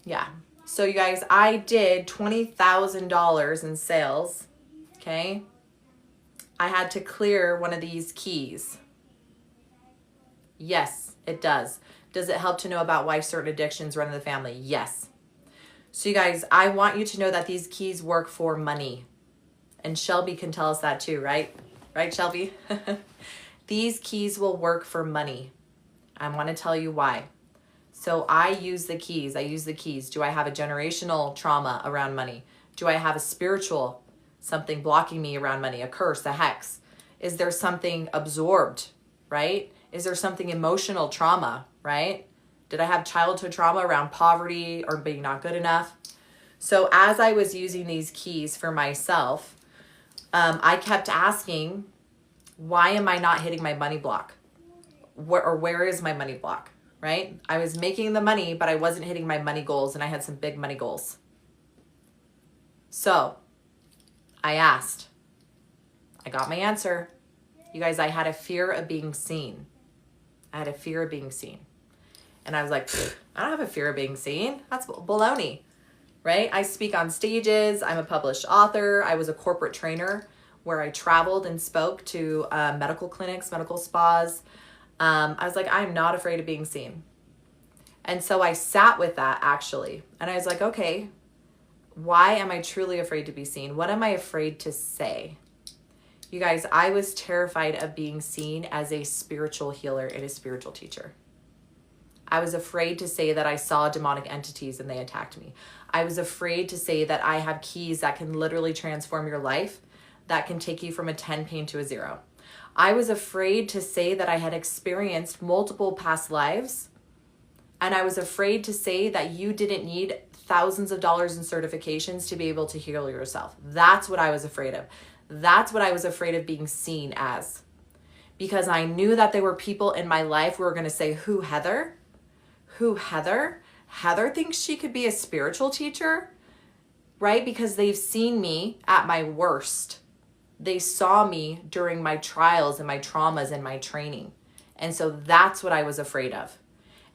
Yeah. So you guys, I did $20,000 in sales. Okay. I had to clear one of these keys. Yes, it does. Does it help to know about why certain addictions run in the family? Yes. So you guys, I want you to know that these keys work for money. And Shelby can tell us that too, right? Right, Shelby? These keys will work for money. I want to tell you why. So I use the keys. Do I have a generational trauma around money? Do I have a spiritual something blocking me around money? A curse, a hex? Is there something absorbed, right? Is there something emotional trauma, right? Did I have childhood trauma around poverty or being not good enough? So as I was using these keys for myself, I kept asking, why am I not hitting my money block? Where is my money block, right? I was making the money, but I wasn't hitting my money goals, and I had some big money goals. So I asked. I got my answer. You guys, I had a fear of being seen. And I was like, I don't have a fear of being seen. That's baloney, right? I speak on stages. I'm a published author. I was a corporate trainer where I traveled and spoke to medical clinics, medical spas. I was like, I'm not afraid of being seen. And so I sat with that actually. And I was like, okay, why am I truly afraid to be seen? What am I afraid to say? You guys, I was terrified of being seen as a spiritual healer and a spiritual teacher. I was afraid to say that I saw demonic entities and they attacked me. I was afraid to say that I have keys that can literally transform your life, that can take you from a 10 pain to a 0. I was afraid to say that I had experienced multiple past lives. And I was afraid to say that you didn't need thousands of dollars in certifications to be able to heal yourself. That's what I was afraid of. That's what I was afraid of being seen as. Because I knew that there were people in my life who were going to say, who, Heather? Who, Heather? Heather thinks she could be a spiritual teacher, right? Because they've seen me at my worst. They saw me during my trials and my traumas and my training. And so that's what I was afraid of.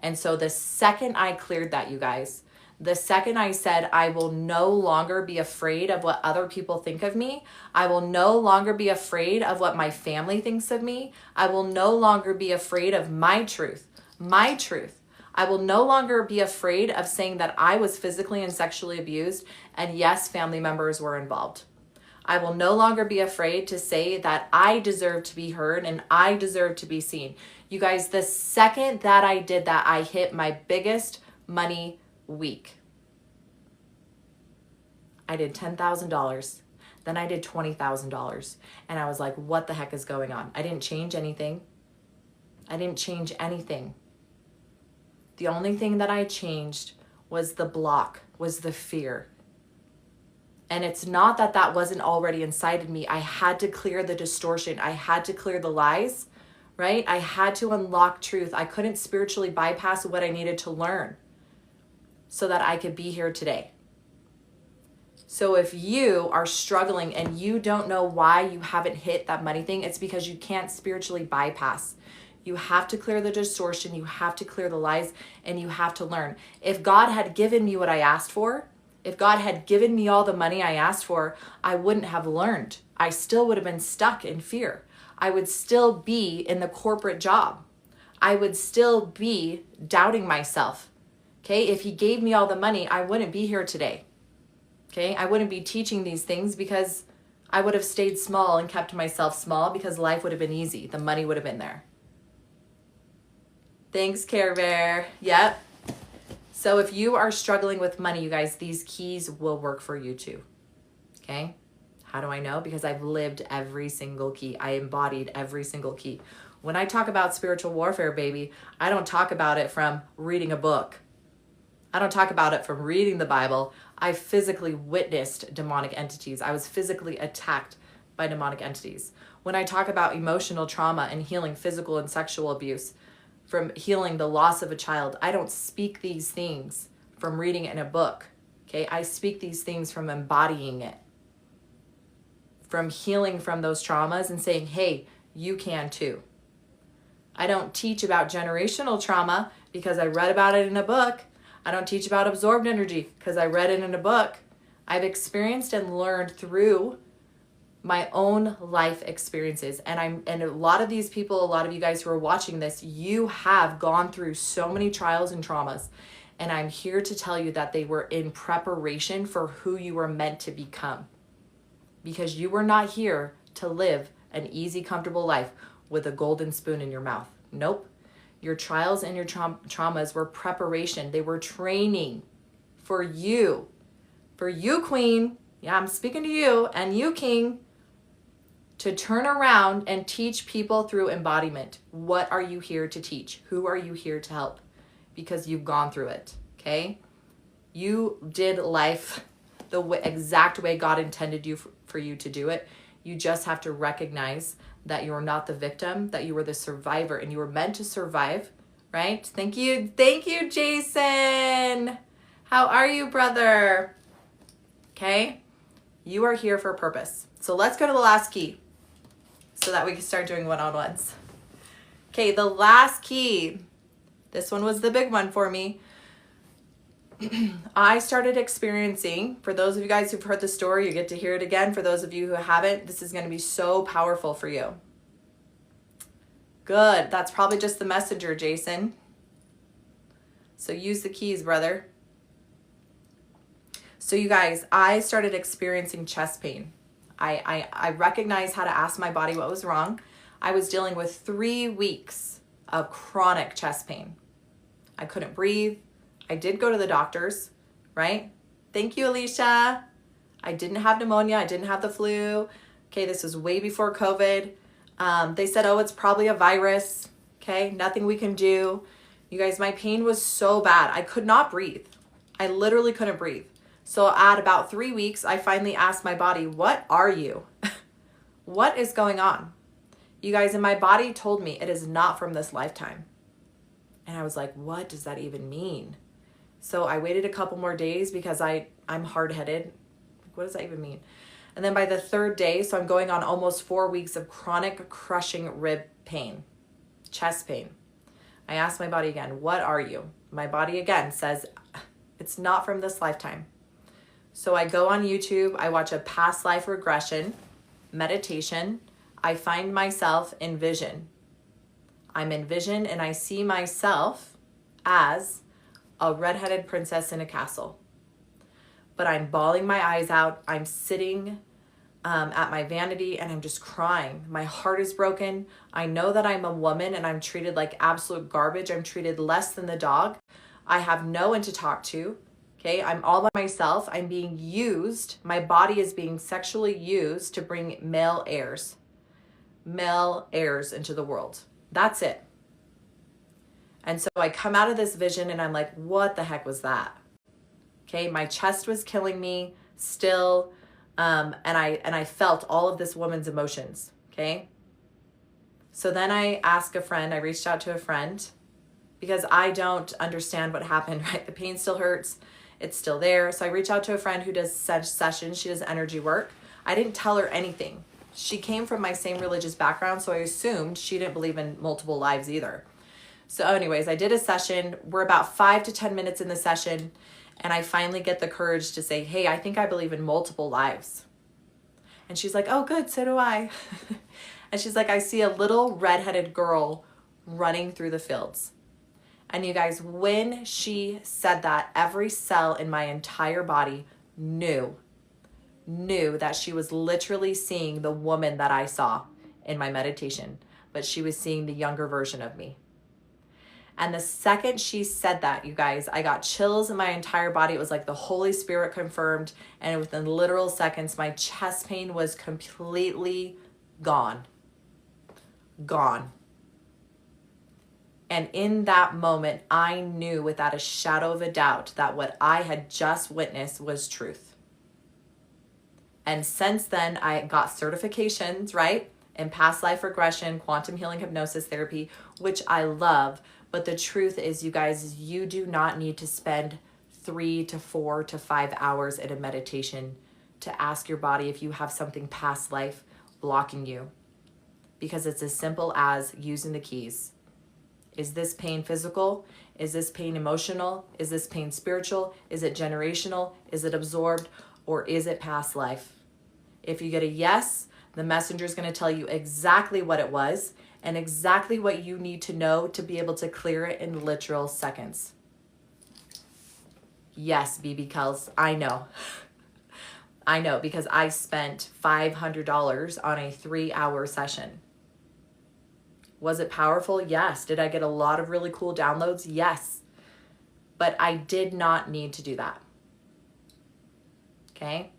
And so the second I cleared that, you guys, the second I said, I will no longer be afraid of what other people think of me. I will no longer be afraid of what my family thinks of me. I will no longer be afraid of my truth. My truth. I will no longer be afraid of saying that I was physically and sexually abused, and yes, family members were involved. I will no longer be afraid to say that I deserve to be heard and I deserve to be seen. You guys, the second that I did that, I hit my biggest money week. I did $10,000. Then I did $20,000. And I was like, what the heck is going on? I didn't change anything. The only thing that I changed was the block, was the fear. And it's not that that wasn't already inside of me. I had to clear the distortion. I had to clear the lies, right? I had to unlock truth. I couldn't spiritually bypass what I needed to learn so that I could be here today. So if you are struggling and you don't know why you haven't hit that money thing, it's because you can't spiritually bypass. You have to clear the distortion, you have to clear the lies, and you have to learn. If God had given me what I asked for, if God had given me all the money I asked for, I wouldn't have learned. I still would have been stuck in fear. I would still be in the corporate job. I would still be doubting myself. Okay, if he gave me all the money, I wouldn't be here today. Okay, I wouldn't be teaching these things because I would have stayed small and kept myself small because life would have been easy. The money would have been there. Thanks, Care Bear. Yep. So if you are struggling with money, you guys, these keys will work for you too. Okay? How do I know? Because I've lived every single key. I embodied every single key. When I talk about spiritual warfare, baby, I don't talk about it from reading a book. I don't talk about it from reading the Bible. I physically witnessed demonic entities. I was physically attacked by demonic entities. When I talk about emotional trauma and healing physical and sexual abuse, from healing the loss of a child, I don't speak these things from reading it in a book. Okay, I speak these things from embodying it, from healing from those traumas and saying, hey, you can too. I don't teach about generational trauma because I read about it in a book. I don't teach about absorbed energy because I read it in a book. I've experienced and learned through my own life experiences. And a lot of these people, a lot of you guys who are watching this, you have gone through so many trials and traumas. And I'm here to tell you that they were in preparation for who you were meant to become. Because you were not here to live an easy, comfortable life with a golden spoon in your mouth. Nope. Your trials and your traumas were preparation. They were training for you. For you, Queen. Yeah, I'm speaking to you. And you, King. To turn around and teach people through embodiment. What are you here to teach? Who are you here to help? Because you've gone through it. Okay? You did life the exact way God intended you for you to do it. You just have to recognize that you are not the victim, that you were the survivor, and you were meant to survive, right? Thank you, Jason. How are you, brother? Okay, you are here for a purpose. So let's go to the last key so that we can start doing one-on-ones. Okay, the last key. This one was the big one for me. I started experiencing, for those of you guys who've heard the story, you get to hear it again. For those of you who haven't, this is going to be so powerful for you. Good. That's probably just the messenger, Jason. So use the keys, brother. So you guys, I started experiencing chest pain. I recognized how to ask my body what was wrong. I was dealing with 3 weeks of chronic chest pain. I couldn't breathe. I did go to the doctors, right? Thank you, Alicia. I didn't have pneumonia. I didn't have the flu. Okay, this was way before COVID. They said, oh, it's probably a virus. Okay, nothing we can do. You guys, my pain was so bad. I could not breathe. I literally couldn't breathe. So at about 3 weeks, I finally asked my body, what are you? What is going on? You guys, and my body told me it is not from this lifetime. And I was like, what does that even mean? So I waited a couple more days because I'm hard-headed. What does that even mean? And then by the 3rd day, so I'm going on almost 4 weeks of chronic crushing rib pain, chest pain. I asked my body again, what are you? My body again says, it's not from this lifetime. So I go on YouTube, I watch a past life regression, meditation. I find myself in vision. I'm in vision and I see myself as a redheaded princess in a castle. But I'm bawling my eyes out. I'm sitting at my vanity and I'm just crying. My heart is broken. I know that I'm a woman and I'm treated like absolute garbage. I'm treated less than the dog. I have no one to talk to. Okay, I'm all by myself. I'm being used. My body is being sexually used to bring male heirs into the world. That's it. And so I come out of this vision and I'm like, what the heck was that? Okay, my chest was killing me still. And I felt all of this woman's emotions. Okay. So then I asked a friend, I reached out to a friend because I don't understand what happened, right? The pain still hurts. It's still there. So I reach out to a friend who does sessions. She does energy work. I didn't tell her anything. She came from my same religious background, so I assumed she didn't believe in multiple lives either. So anyways, I did a session. We're about 5 to 10 minutes in the session, and I finally get the courage to say, hey, I think I believe in multiple lives. And she's like, oh, good, so do I. And she's like, I see a little redheaded girl running through the fields. And you guys, when she said that, every cell in my entire body knew that she was literally seeing the woman that I saw in my meditation, but she was seeing the younger version of me. And the second she said that, you guys, I got chills in my entire body. It was like the Holy Spirit confirmed. And within literal seconds, my chest pain was completely gone. Gone. And in that moment, I knew without a shadow of a doubt that what I had just witnessed was truth. And since then, I got certifications, right? In past life regression, quantum healing, hypnosis therapy, which I love. But the truth is, you guys, you do not need to spend 3 to 4 to 5 hours at a meditation to ask your body if you have something past life blocking you. Because it's as simple as using the keys. Is this pain physical? Is this pain emotional? Is this pain spiritual? Is it generational? Is it absorbed? Or is it past life? If you get a yes, the messenger is going to tell you exactly what it was and exactly what you need to know to be able to clear it in literal seconds. Yes, BB Kels, I know. I know, because I spent $500 on a 3-hour session. Was it powerful? Yes. Did I get a lot of really cool downloads? Yes. But I did not need to do that. Okay?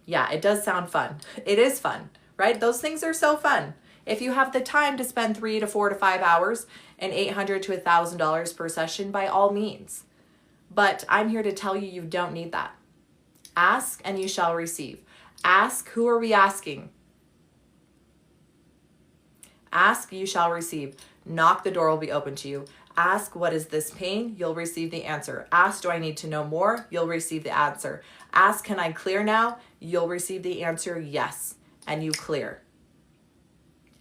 Yeah, it does sound fun. It is fun, right? Those things are so fun. If you have the time to spend 3 to 4 to 5 hours and $800 to $1,000 per session, by all means. But I'm here to tell you, you don't need that. Ask and you shall receive. Ask, who are we asking? Ask, you shall receive. Knock, the door will be open to you. Ask, what is this pain? You'll receive the answer. Ask, do I need to know more? You'll receive the answer. Ask, can I clear now? You'll receive the answer, yes. And you clear.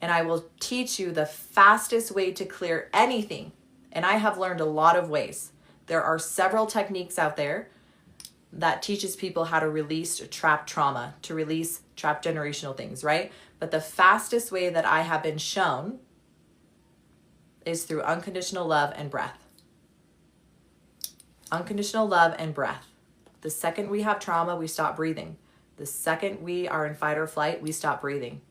And I will teach you the fastest way to clear anything. And I have learned a lot of ways. There are several techniques out there that teaches people how to release trapped trauma, to release trapped generational things, right? But the fastest way that I have been shown is through unconditional love and breath. Unconditional love and breath. The second we have trauma, we stop breathing. The second we are in fight or flight, we stop breathing.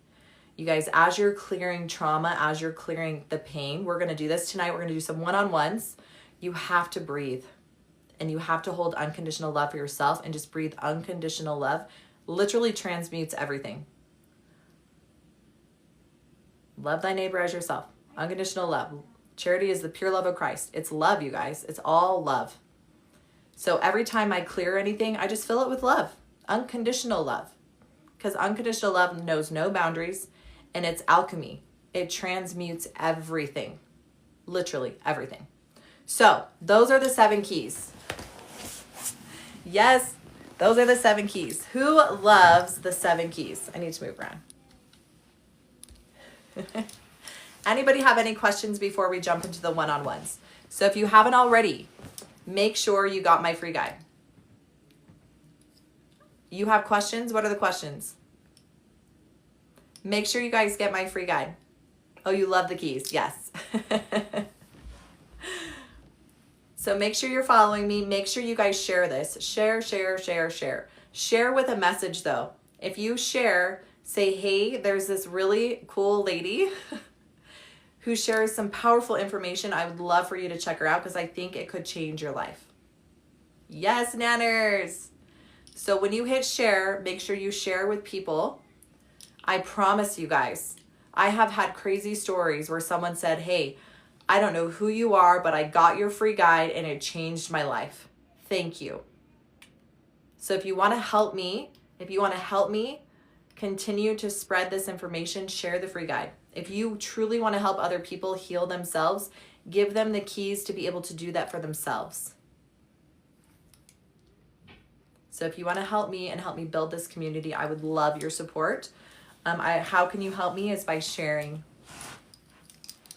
You guys, as you're clearing trauma, as you're clearing the pain, we're going to do this tonight. We're going to do some one-on-ones. You have to breathe. And you have to hold unconditional love for yourself and just breathe unconditional love. Literally transmutes everything. Love thy neighbor as yourself. Unconditional love. Charity is the pure love of Christ. It's love, you guys. It's all love. So every time I clear anything, I just fill it with love. Unconditional love. Because unconditional love knows no boundaries, and it's alchemy. It transmutes everything. Literally everything. So those are the 7 keys. Yes, those are the 7 keys. Who loves the 7 keys? I need to move around. Anybody have any questions before we jump into the one-on-ones? So if you haven't already, make sure you got my free guide. You have questions? What are the questions? Make sure you guys get my free guide. Oh, you love the keys. Yes. So make sure you're following me. Make sure you guys share this. Share, share, share, share. Share with a message though. If you share, say, hey, there's this really cool lady who shares some powerful information. I would love for you to check her out because I think it could change your life. Yes, nanners. So when you hit share, make sure you share with people. I promise you guys, I have had crazy stories where someone said, hey, I don't know who you are, but I got your free guide and it changed my life. Thank you. So if you want to help me, continue to spread this information, share the free guide. If you truly want to help other people heal themselves, give them the keys to be able to do that for themselves. So if you want to help me and help me build this community, I would love your support. How can you help me is by sharing.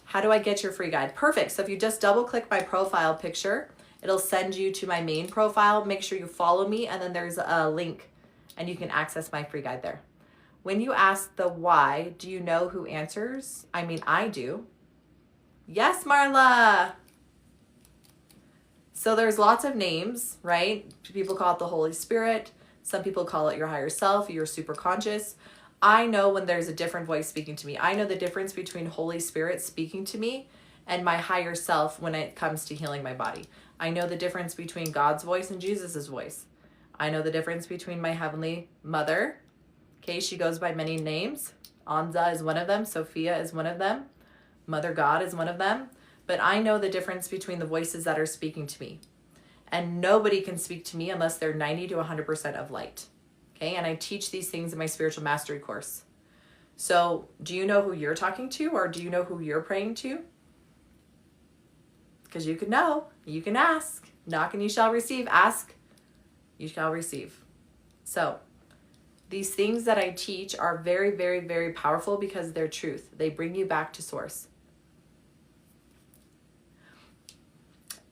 How do I get your free guide? Perfect. So if you just double click my profile picture, it'll send you to my main profile. Make sure you follow me, and then there's a link and you can access my free guide there. When you ask the why, do you know who answers? I mean, I do. Yes, Marla. So there's lots of names, right? People call it the Holy Spirit. Some people call it your higher self, your super conscious. I know when there's a different voice speaking to me. I know the difference between Holy Spirit speaking to me and my higher self when it comes to healing my body. I know the difference between God's voice and Jesus's voice. I know the difference between my Heavenly Mother. Okay, she goes by many names. Anza is one of them. Sophia is one of them. Mother God is one of them. But I know the difference between the voices that are speaking to me. And nobody can speak to me unless they're 90 to 100% of light. Okay, and I teach these things in my spiritual mastery course. So do you know who you're talking to, or do you know who you're praying to? Because you can know, you can ask. Knock and you shall receive. Ask, you shall receive. So these things that I teach are very, very, very powerful because they're truth. They bring you back to source.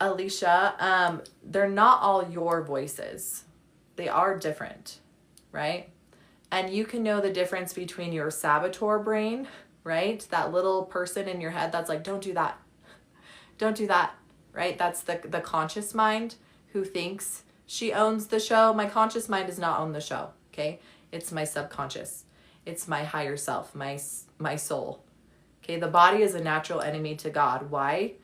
Alicia, they're not all your voices. They are different, right? And you can know the difference between your saboteur brain, right? That little person in your head that's like, don't do that. Don't do that, right? That's the conscious mind who thinks she owns the show. My conscious mind does not own the show, okay? It's my subconscious. It's my higher self, my soul. Okay, the body is a natural enemy to God. Why?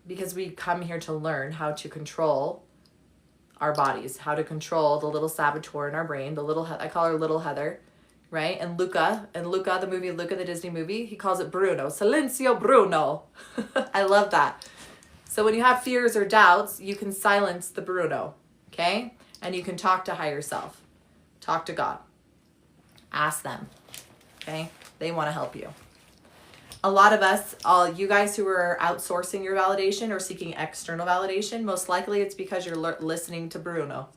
Because we come here to learn how to control our bodies, how to control the little saboteur in our brain, I call her Little Heather, right? And Luca, the movie Luca, the Disney movie, he calls it Bruno. Silenzio Bruno. I love that. So when you have fears or doubts, you can silence the Bruno, okay? And you can talk to higher self. Talk to God. Ask them, okay? They want to help you. A lot of us, all you guys who are outsourcing your validation or seeking external validation, most likely it's because you're listening to Bruno.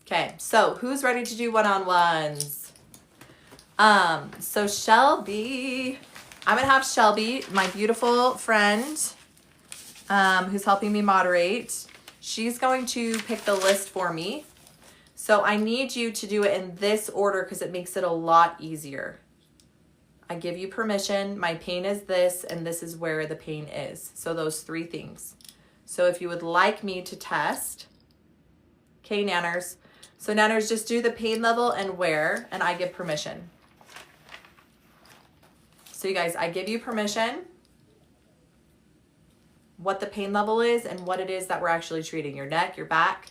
Okay, so who's ready to do one-on-ones? So Shelby, I'm gonna have Shelby, my beautiful friend, who's helping me moderate. She's going to pick the list for me. So I need you to do it in this order because it makes it a lot easier. I give you permission. My pain is this, and this is where the pain is. So those three things. So if you would like me to test, okay, Nanners. So Nanners, just do the pain level and where, and I give permission. So you guys, I give you permission, what the pain level is and what it is that we're actually treating. Your neck, your back.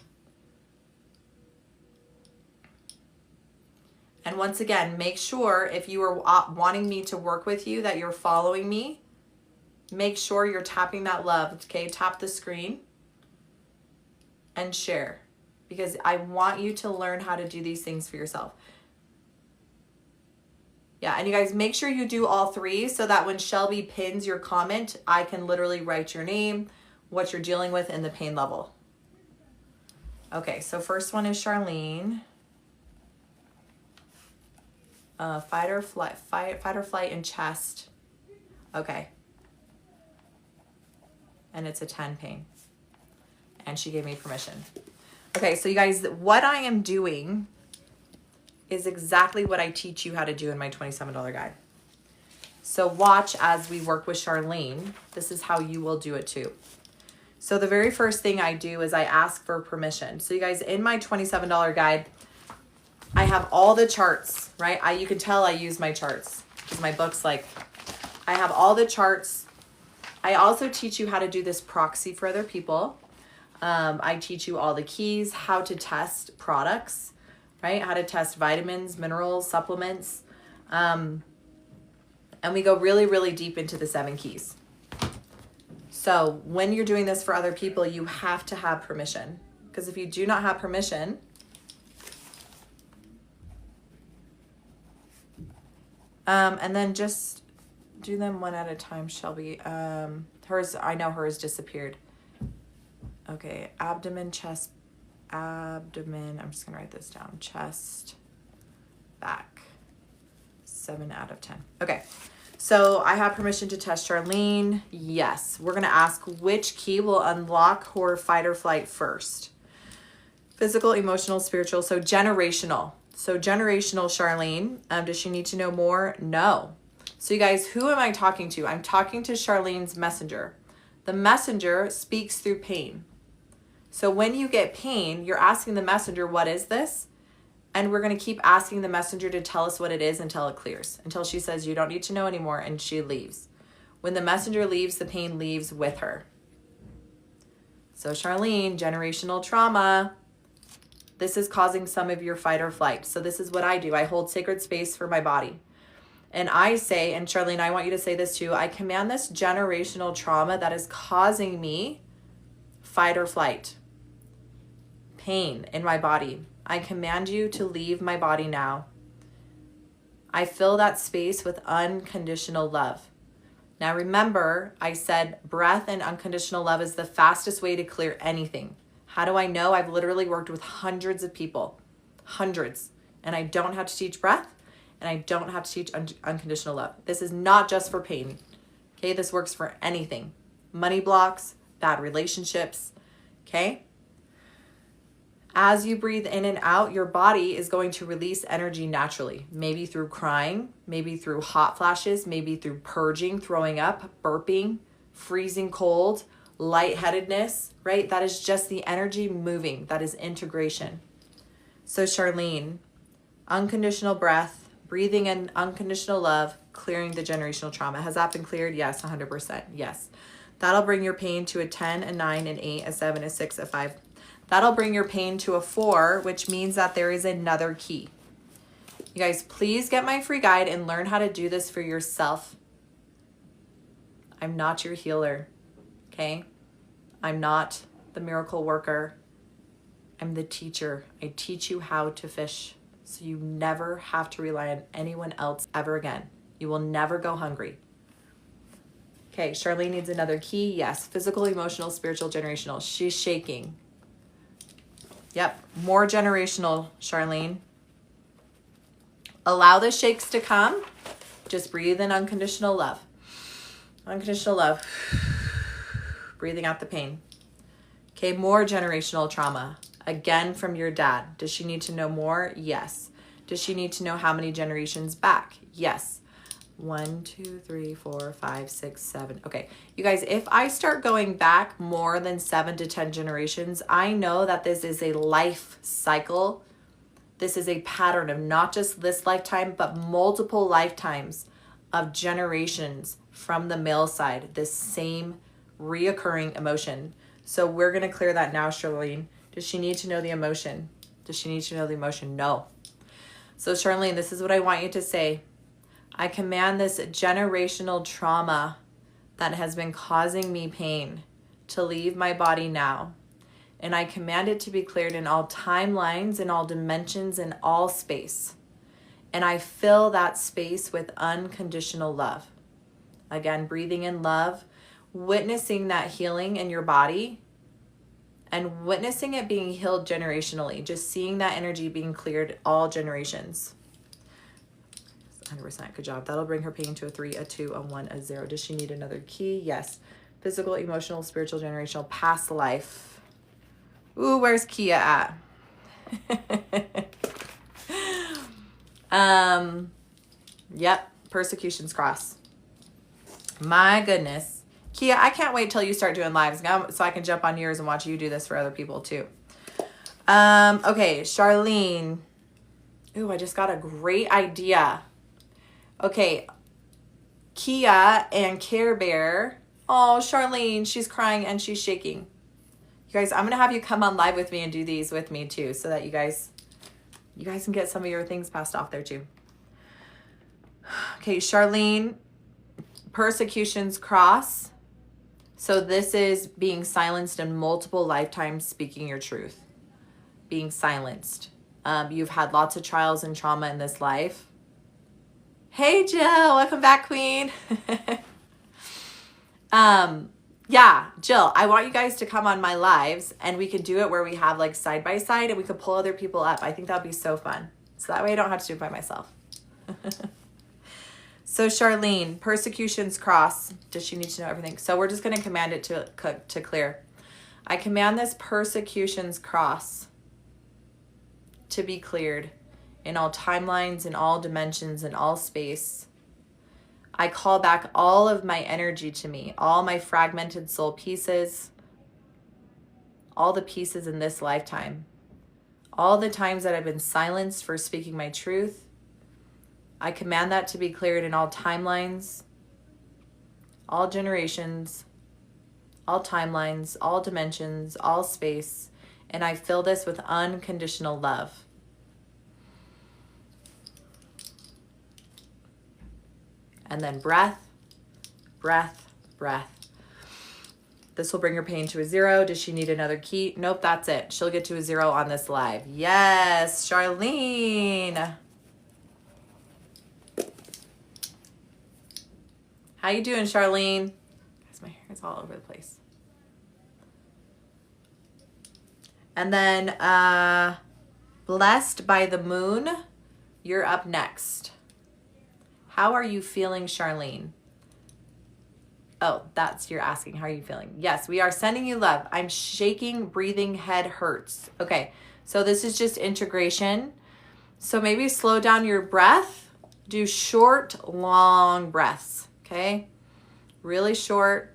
And once again, make sure if you are wanting me to work with you that you're following me. Make sure you're tapping that love, okay? Tap the screen and share because I want you to learn how to do these things for yourself. Yeah, and you guys make sure you do all three so that when Shelby pins your comment, I can literally write your name, what you're dealing with, and the pain level. Okay, so first one is Charlene. Fight or flight and chest. Okay. And it's a 10 pain. And she gave me permission. Okay, so you guys, what I am doing is exactly what I teach you how to do in my $27 guide. So watch as we work with Charlene. This is how you will do it too. So the very first thing I do is I ask for permission. So you guys, in my $27 guide, I have all the charts, right? You can tell I use my charts because my book's like, I have all the charts. I also teach you how to do this proxy for other people. I teach you all the keys, how to test products, right? How to test vitamins, minerals, supplements. And we go really, really deep into the 7 keys. So when you're doing this for other people, you have to have permission because if you do not have permission, and then just do them one at a time, Shelby. Hers, I know hers disappeared. Okay, abdomen, chest, abdomen. I'm just going to write this down. Chest, back. 7 out of 10. Okay. So I have permission to test Charlene. Yes. We're going to ask which key will unlock her fight or flight first. Physical, emotional, spiritual. So generational. So generational, Charlene. Does she need to know more? No. So you guys, who am I talking to? I'm talking to Charlene's messenger. The messenger speaks through pain. So when you get pain, you're asking the messenger, what is this? And we're going to keep asking the messenger to tell us what it is until it clears, until she says, you don't need to know anymore, and she leaves. When the messenger leaves, the pain leaves with her. So Charlene, generational trauma. This is causing some of your fight or flight. So this is what I do. I hold sacred space for my body. And I say, and Charlene, I want you to say this too, I command this generational trauma that is causing me fight or flight, pain in my body. I command you to leave my body now. I fill that space with unconditional love. Now remember, I said breath and unconditional love is the fastest way to clear anything. How do I know? I've literally worked with hundreds of people, hundreds, and I don't have to teach breath and I don't have to teach unconditional love. This is not just for pain. Okay, this works for anything. Money blocks, bad relationships, okay? As you breathe in and out, your body is going to release energy naturally, maybe through crying, maybe through hot flashes, maybe through purging, throwing up, burping, freezing cold, lightheadedness, right? That is just the energy moving. That is integration. So Charlene, unconditional breath, breathing in unconditional love, clearing the generational trauma. Has that been cleared? Yes, 100%. Yes. That'll bring your pain to a 10, a 9, an 8, a 7, a 6, a 5. That'll bring your pain to a 4, which means that there is another key. You guys, please get my free guide and learn how to do this for yourself. I'm not your healer, okay? I'm not the miracle worker. I'm the teacher. I teach you how to fish, so you never have to rely on anyone else ever again. You will never go hungry. Okay, Charlene needs another key. Yes, physical, emotional, spiritual, generational. She's shaking. Yep, more generational, Charlene. Allow the shakes to come. Just breathe in unconditional love. Unconditional love. Breathing out the pain. Okay, more generational trauma. Again, from your dad. Does she need to know more? Yes. Does she need to know how many generations back? Yes. 1, 2, 3, 4, 5, 6, 7. Okay, you guys, if I start going back more than 7 to 10 generations, I know that this is a life cycle. This is a pattern of not just this lifetime, but multiple lifetimes of generations from the male side, this same reoccurring emotion. So we're going to clear that now, Charlene. Does she need to know the emotion? Does she need to know the emotion? No. So Charlene, this is what I want you to say. I command this generational trauma that has been causing me pain to leave my body now. And I command it to be cleared in all timelines, in all dimensions, in all space. And I fill that space with unconditional love. Again, breathing in love, witnessing that healing in your body, and witnessing it being healed generationally. Just seeing that energy being cleared all generations. 100%. Good job. That'll bring her pain to a 3, a 2, a 1, a 0. Does she need another key? Yes. Physical, emotional, spiritual, generational, past life. Ooh, where's Kia at? Yep. Persecution's cross. My goodness. Kia, I can't wait till you start doing lives so I can jump on yours and watch you do this for other people too. Okay, Charlene. Ooh, I just got a great idea. Okay, Kia and Care Bear. Oh, Charlene, she's crying and she's shaking. You guys, I'm going to have you come on live with me and do these with me too, so that you guys can get some of your things passed off there too. Okay, Charlene, persecution's cross. So this is being silenced in multiple lifetimes, speaking your truth. Being silenced. You've had lots of trials and trauma in this life. Hey, Jill. Welcome back, Queen. Yeah, Jill, I want you guys to come on my lives and we can do it where we have like side by side and we could pull other people up. I think that'd be so fun. So that way I don't have to do it by myself. So Charlene, persecution's cross. Does she need to know everything? So we're just going to command it to clear. I command this persecution's cross to be cleared in all timelines, in all dimensions, in all space. I call back all of my energy to me, all my fragmented soul pieces, all the pieces in this lifetime, all the times that I've been silenced for speaking my truth. I command that to be cleared in all timelines, all generations, all timelines, all dimensions, all space, and I fill this with unconditional love. And then breath, breath, breath. This will bring her pain to a 0. Does she need another key? Nope, that's it. She'll get to a 0 on this live. Yes, Charlene. How you doing, Charlene? Because my hair is all over the place. And then blessed by the moon, you're up next. How are you feeling, Charlene? Oh, you're asking, how are you feeling? Yes, we are sending you love. I'm shaking, breathing, head hurts. Okay, so this is just integration. So maybe slow down your breath. Do short, long breaths, okay? Really short,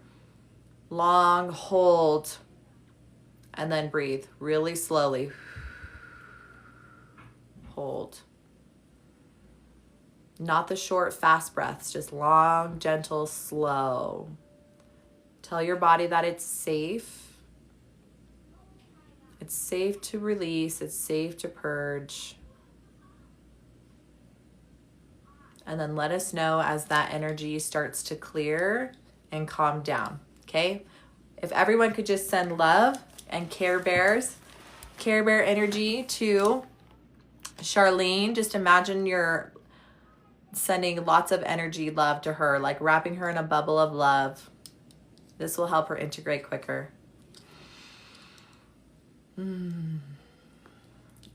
long, hold, and then breathe really slowly. Hold. Not the short, fast breaths, just long, gentle, slow. Tell your body that it's safe. It's safe to release. It's safe to purge. And then let us know as that energy starts to clear and calm down, okay? If everyone could just send love and Care Bear energy to Charlene, just imagine you're sending lots of energy, love to her, like wrapping her in a bubble of love. This will help her integrate quicker.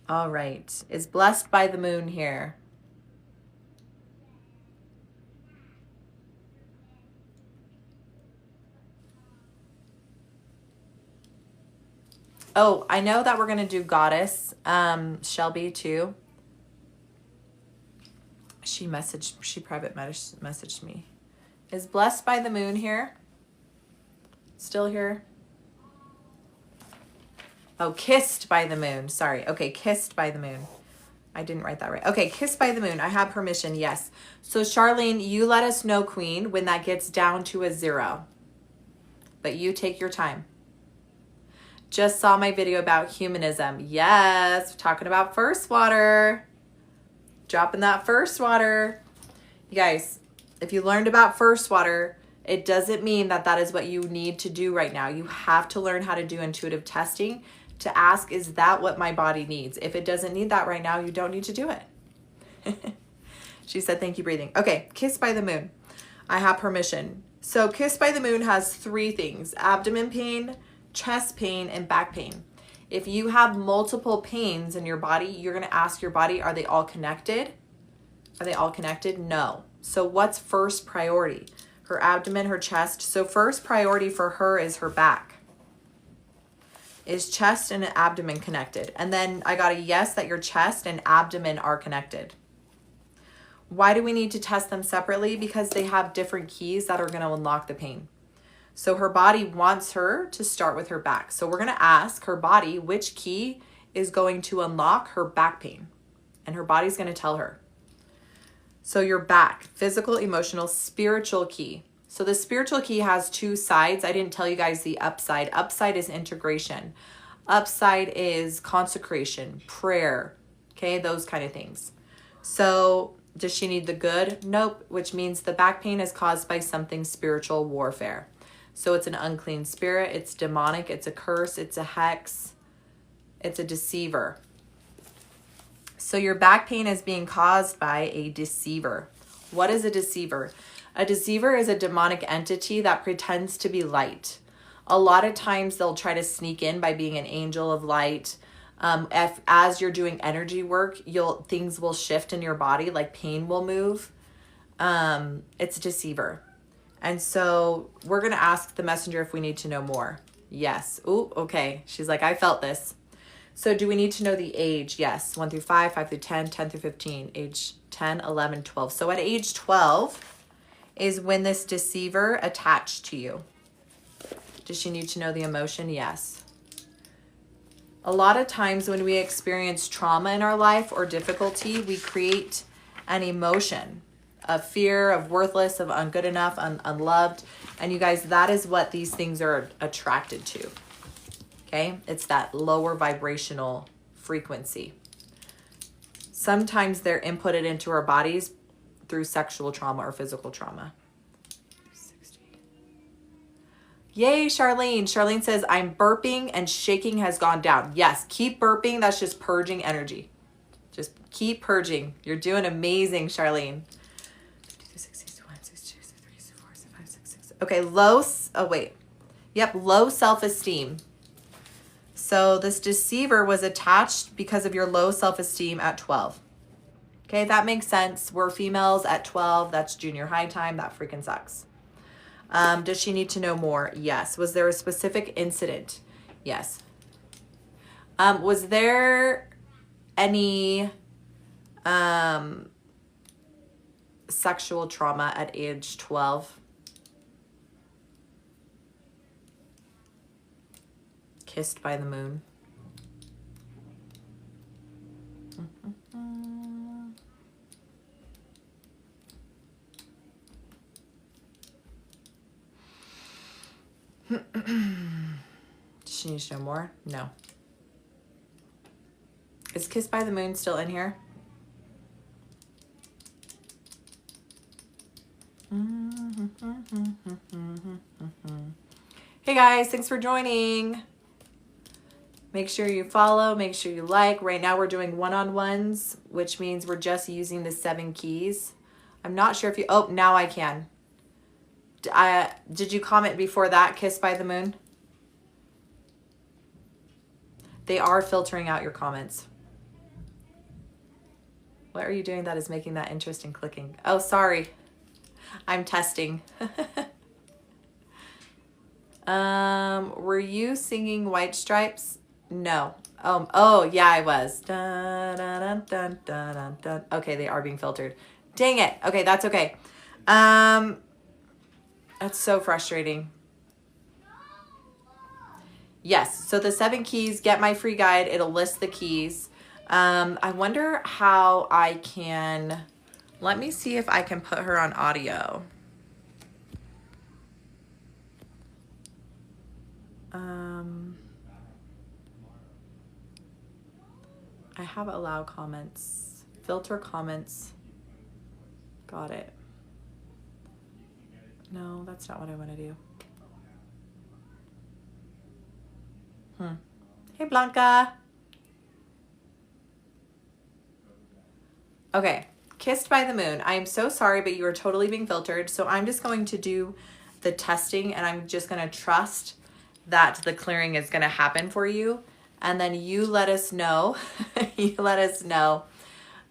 All right. Is blessed by the moon here. Oh, I know that we're going to do goddess, Shelby too. She private messaged me. Is blessed by the moon here? Still here? Oh, kissed by the moon. Sorry. Okay, kissed by the moon. I didn't write that right. Okay, kissed by the moon. I have permission. Yes. So Charlene, you let us know, Queen, when that gets down to a 0. But you take your time. Just saw my video about humanism. Yes, talking about first water. Dropping that first water. You guys, if you learned about first water, it doesn't mean that that is what you need to do right now. You have to learn how to do intuitive testing to ask, is that what my body needs? If it doesn't need that right now, you don't need to do it. She said, thank you, breathing. Okay, kissed by the moon. I have permission. So kissed by the moon has 3 things: abdomen pain, chest pain, and back pain. If you have multiple pains in your body, you're going to ask your body, are they all connected? Are they all connected? No. So what's first priority? Her abdomen, her chest. So first priority for her is her back. Is chest and abdomen connected? And then I got a yes that your chest and abdomen are connected. Why do we need to test them separately? Because they have different keys that are going to unlock the pain. So her body wants her to start with her back. So we're going to ask her body which key is going to unlock her back pain. And her body's going to tell her. So your back, physical, emotional, spiritual key. So the spiritual key has 2 sides. I didn't tell you guys the upside. Upside is integration. Upside is consecration, prayer, okay? Those kind of things. So does she need the good? Nope, which means the back pain is caused by something spiritual warfare. So it's an unclean spirit, it's demonic, it's a curse, it's a hex, it's a deceiver. So your back pain is being caused by a deceiver. What is a deceiver? A deceiver is a demonic entity that pretends to be light. A lot of times they'll try to sneak in by being an angel of light. As you're doing energy work, things will shift in your body, like pain will move. It's a deceiver. And so we're going to ask the messenger if we need to know more. Yes. Ooh, okay. She's like, I felt this. So do we need to know the age? Yes. 1 through 5, 5 through 10, 10 through 15, age 10, 11, 12. So at age 12 is when this deceiver attached to you. Does she need to know the emotion? Yes. A lot of times when we experience trauma in our life or difficulty, we create an emotion of fear, of worthless, of ungood enough, unloved. And you guys, that is what these things are attracted to. Okay? It's that lower vibrational frequency. Sometimes they're inputted into our bodies through sexual trauma or physical trauma. Yay, Charlene. Charlene says, I'm burping and shaking has gone down. Yes, keep burping. That's just purging energy. Just keep purging. You're doing amazing, Charlene. Okay, low self-esteem. So this deceiver was attached because of your low self-esteem at 12. Okay, that makes sense. We're females at 12. That's junior high time. That freaking sucks. Does she need to know more? Yes. Was there a specific incident? Yes. Was there any sexual trauma at age 12? Kissed by the moon. Does she need to know more? No. Is Kissed by the Moon still in here? Hey guys, thanks for joining. Make sure you follow, make sure you like. Right now we're doing one-on-ones, which means we're just using the 7 keys. I'm not sure if you, oh, now I can. Did you comment before that, Kissed by the Moon? They are filtering out your comments. What are you doing that is making that interesting clicking? Oh, sorry. I'm testing. Were you singing White Stripes? No. Oh, yeah, I was. Dun, dun, dun, dun, dun, dun. Okay, they are being filtered. Dang it. Okay, that's okay. That's so frustrating. Yes, so the 7 keys, get my free guide. It'll list the keys. I wonder how I can, let me see if I can put her on audio. I have allow comments, filter comments. Got it. No, that's not what I want to do. Hey, Blanca. Okay, Kissed by the Moon. I am so sorry, but you are totally being filtered. So I'm just going to do the testing and I'm just going to trust that the clearing is going to happen for you. And then you let us know, you let us know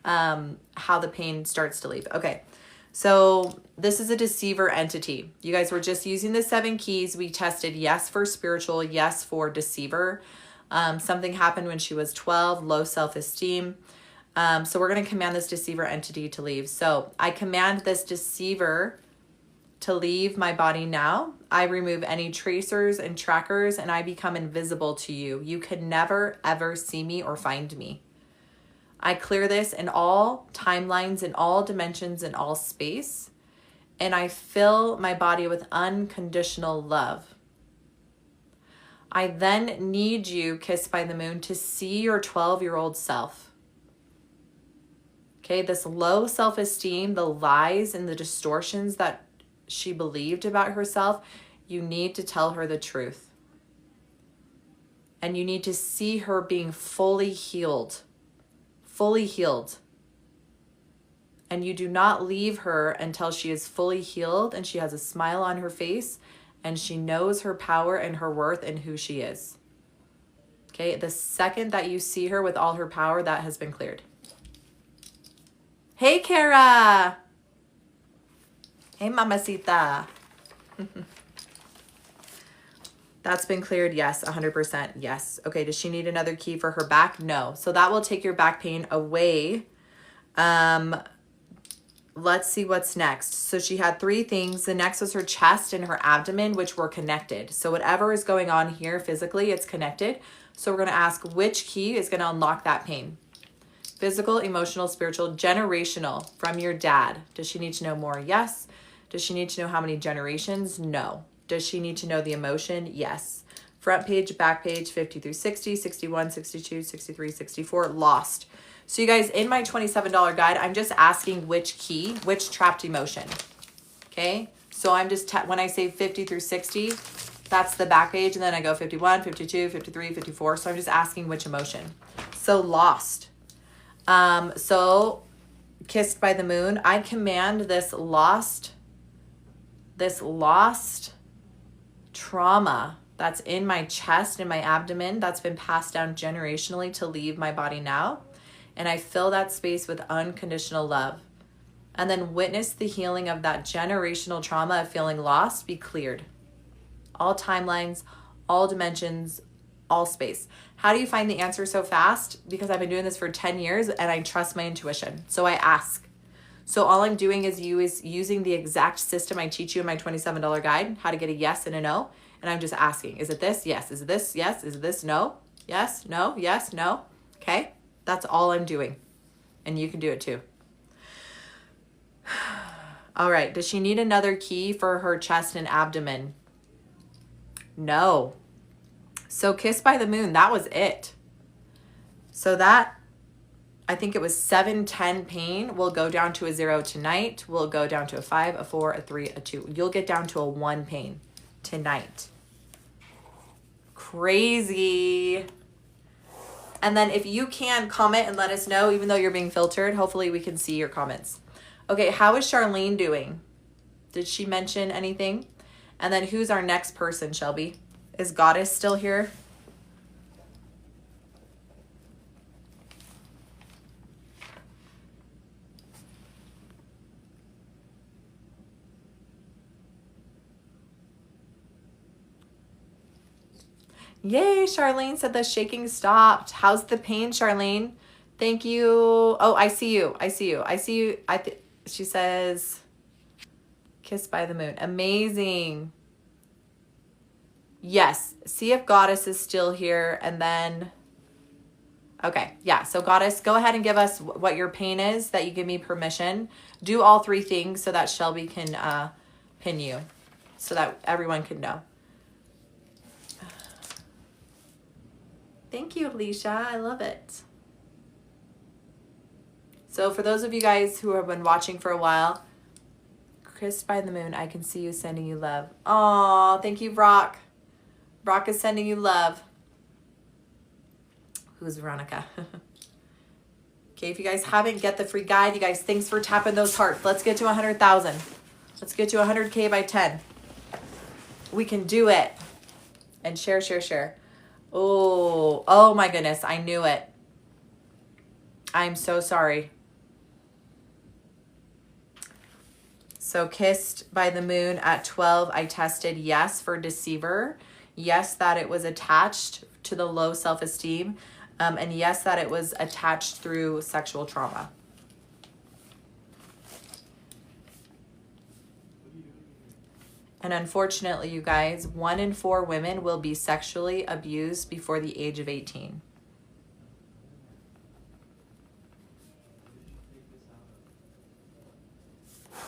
how the pain starts to leave. Okay, so this is a deceiver entity. You guys were just using the 7 keys. We tested yes for spiritual, yes for deceiver. Something happened when she was 12, low self-esteem. So we're going to command this deceiver entity to leave. So I command this deceiver to leave my body now. I remove any tracers and trackers and I become invisible to you. You can never, ever see me or find me. I clear this in all timelines, in all dimensions, in all space. And I fill my body with unconditional love. I then need you, Kissed by the Moon, to see your 12-year-old self. Okay, this low self-esteem, the lies and the distortions that she believed about herself, you need to tell her the truth. And you need to see her being fully healed. Fully healed. And you do not leave her until she is fully healed and she has a smile on her face and she knows her power and her worth and who she is. Okay, the second that you see her with all her power, that has been cleared. Hey, Kara. Hey, Mamacita. That's been cleared. Yes, 100%. Yes. Okay, does she need another key for her back? No. So that will take your back pain away. Let's see what's next. So she had 3 things. The next was her chest and her abdomen, which were connected. So whatever is going on here physically, it's connected. So we're going to ask which key is going to unlock that pain. Physical, emotional, spiritual, generational from your dad. Does she need to know more? Yes. Does she need to know how many generations? No. Does she need to know the emotion? Yes. Front page, back page, 50 through 60, 61, 62, 63, 64, lost. So you guys, in my $27 guide, I'm just asking which key, which trapped emotion. Okay. So I'm just, when I say 50 through 60, that's the back page. And then I go 51, 52, 53, 54. So I'm just asking which emotion. So lost. So kissed by the moon, I command this lost trauma that's in my chest and my abdomen that's been passed down generationally to leave my body now. And I fill that space with unconditional love. And then witness the healing of that generational trauma of feeling lost be cleared. All timelines, all dimensions, all space. How do you find the answer so fast? Because I've been doing this for 10 years and I trust my intuition. So I ask. So all I'm doing is using the exact system I teach you in my $27 guide, how to get a yes and a no. And I'm just asking, is it this? Yes. Is it this? Yes. Is it this? No. Yes. No. Yes. No. Okay. That's all I'm doing. And you can do it too. All right. Does she need another key for her chest and abdomen? No. So kissed by the moon, that was it. So that, I think it was 7-10 pain will go down to a 0 tonight. Will go down to a 5, a 4, a 3, a 2. You'll get down to a 1 pain tonight. Crazy. And then if you can comment and let us know, even though you're being filtered, hopefully we can see your comments. Okay, how is Charlene doing? Did she mention anything? And then who's our next person, Shelby? Is Goddess still here? Yay, Charlene said the shaking stopped. How's the pain, Charlene? Thank you. Oh, I see you. I see you. I see you. She says, kissed by the moon. Amazing. Yes. See if Goddess is still here. And then, okay. Yeah. So Goddess, go ahead and give us what your pain is, that you give me permission. Do all 3 things so that Shelby can pin you so that everyone can know. Thank you, Alicia. I love it. So for those of you guys who have been watching for a while, kissed by the moon, I can see you, sending you love. Oh, thank you, Brock. Brock is sending you love. Who's Veronica? Okay, if you guys haven't get the free guide, you guys, thanks for tapping those hearts. Let's get to 100,000. Let's get to 100K by 10. We can do it. And share, share, share. Oh my goodness. I knew it. I'm so sorry. So kissed by the moon at 12, I tested yes for deceiver. Yes, that it was attached to the low self-esteem. And yes, that it was attached through sexual trauma. And unfortunately, you guys, 1 in 4 women will be sexually abused before the age of 18.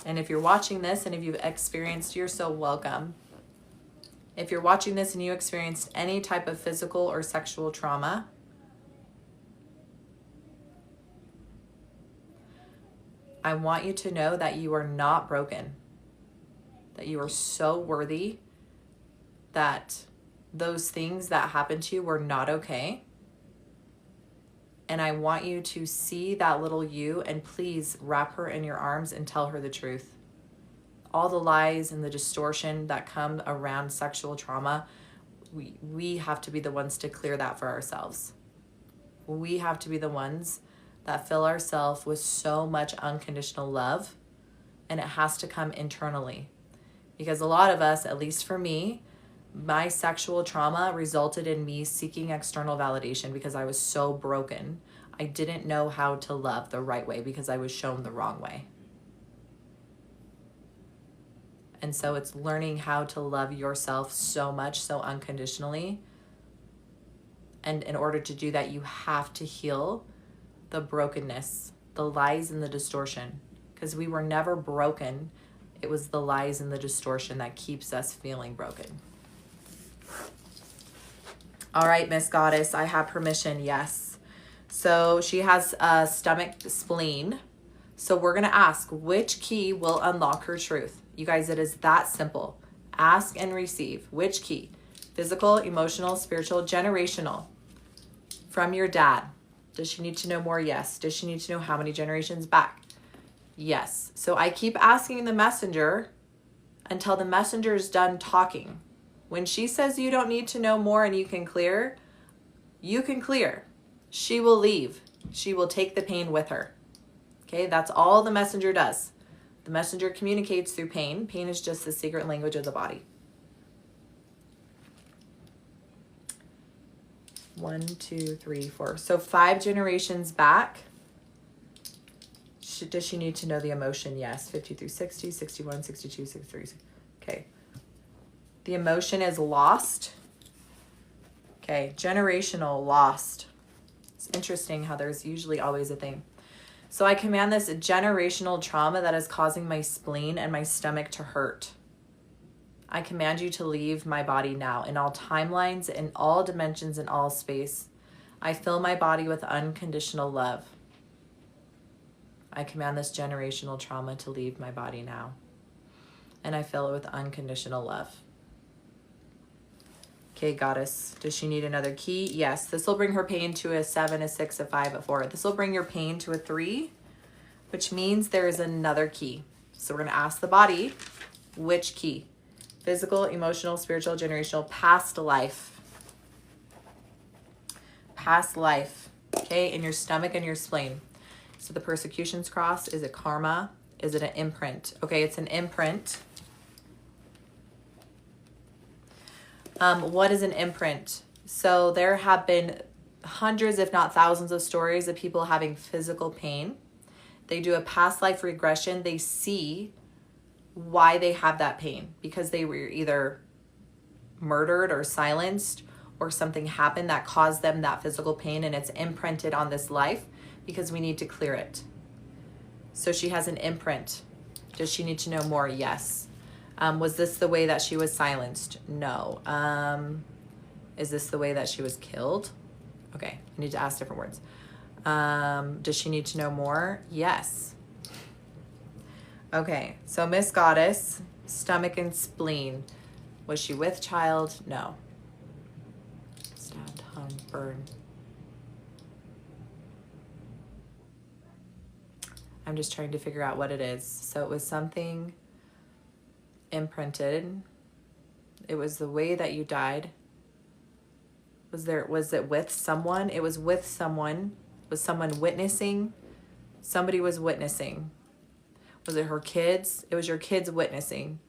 And if you're watching this and if you've experienced, you're so welcome. If you're watching this and you experienced any type of physical or sexual trauma, I want you to know that you are not broken. That you are so worthy, that those things that happened to you were not okay. And I want you to see that little you and please wrap her in your arms and tell her the truth. all the lies and the distortion that come around sexual trauma, we have to be the ones to clear that for ourselves. We have to be the ones that fill ourselves with so much unconditional love, and it has to come internally. Because a lot of us, at least for me, my sexual trauma resulted in me seeking external validation because I was so broken. I didn't know how to love the right way because I was shown the wrong way. And so it's learning how to love yourself so much, so unconditionally. And in order to do that, you have to heal the brokenness, the lies and the distortion. Because we were never broken. It was the lies and the distortion that keeps us feeling broken. All right, Miss Goddess, I have permission, yes. So she has a stomach spleen. So we're going to ask, which key will unlock her truth? You guys, it is that simple. Ask and receive. Which key? Physical, emotional, spiritual, generational. From your dad. Does she need to know more? Yes. Does she need to know how many generations back? Yes. So I keep asking the messenger until the messenger is done talking. When she says you don't need to know more and you can clear, you can clear. She will leave. She will take the pain with her. Okay, that's all the messenger does. The messenger communicates through pain. Pain is just the secret language of the body. 1, 2, 3, 4. So 5 generations back. Does she need to know the emotion? Yes. 50 through 60, 61, 62, 63. Okay. The emotion is lost. Okay. Generational, lost. It's interesting how there's usually always a thing. So I command this generational trauma that is causing my spleen and my stomach to hurt. I command you to leave my body now in all timelines, in all dimensions, in all space. I fill my body with unconditional love. I command this generational trauma to leave my body now. And I fill it with unconditional love. Okay, Goddess, does she need another key? Yes, this will bring her pain to a 7, a 6, a 5, a 4. This will bring your pain to a 3, which means there is another key. So we're going to ask the body, which key? Physical, emotional, spiritual, generational, past life. Past life, okay, in your stomach and your spleen. So the persecutions cross, is it karma? Is it an imprint? Okay, it's an imprint. What is an imprint? So there have been hundreds, if not thousands, of stories of people having physical pain. They do a past life regression. They see why they have that pain because they were either murdered or silenced or something happened that caused them that physical pain, and it's imprinted on this life because we need to clear it. So she has an imprint. Does she need to know more? Yes. Was this the way that she was silenced? No. Is this the way that she was killed? Okay, I need to ask different words. Does she need to know more? Yes. Okay, so Miss Goddess, stomach and spleen. Was she with child? No. Stabbed, hung, burned. I'm just trying to figure out what it is. So it was something imprinted. It was the way that you died. Was it with someone? It was with someone. Was someone witnessing? Somebody was witnessing. Was it her kids? It was your kids witnessing.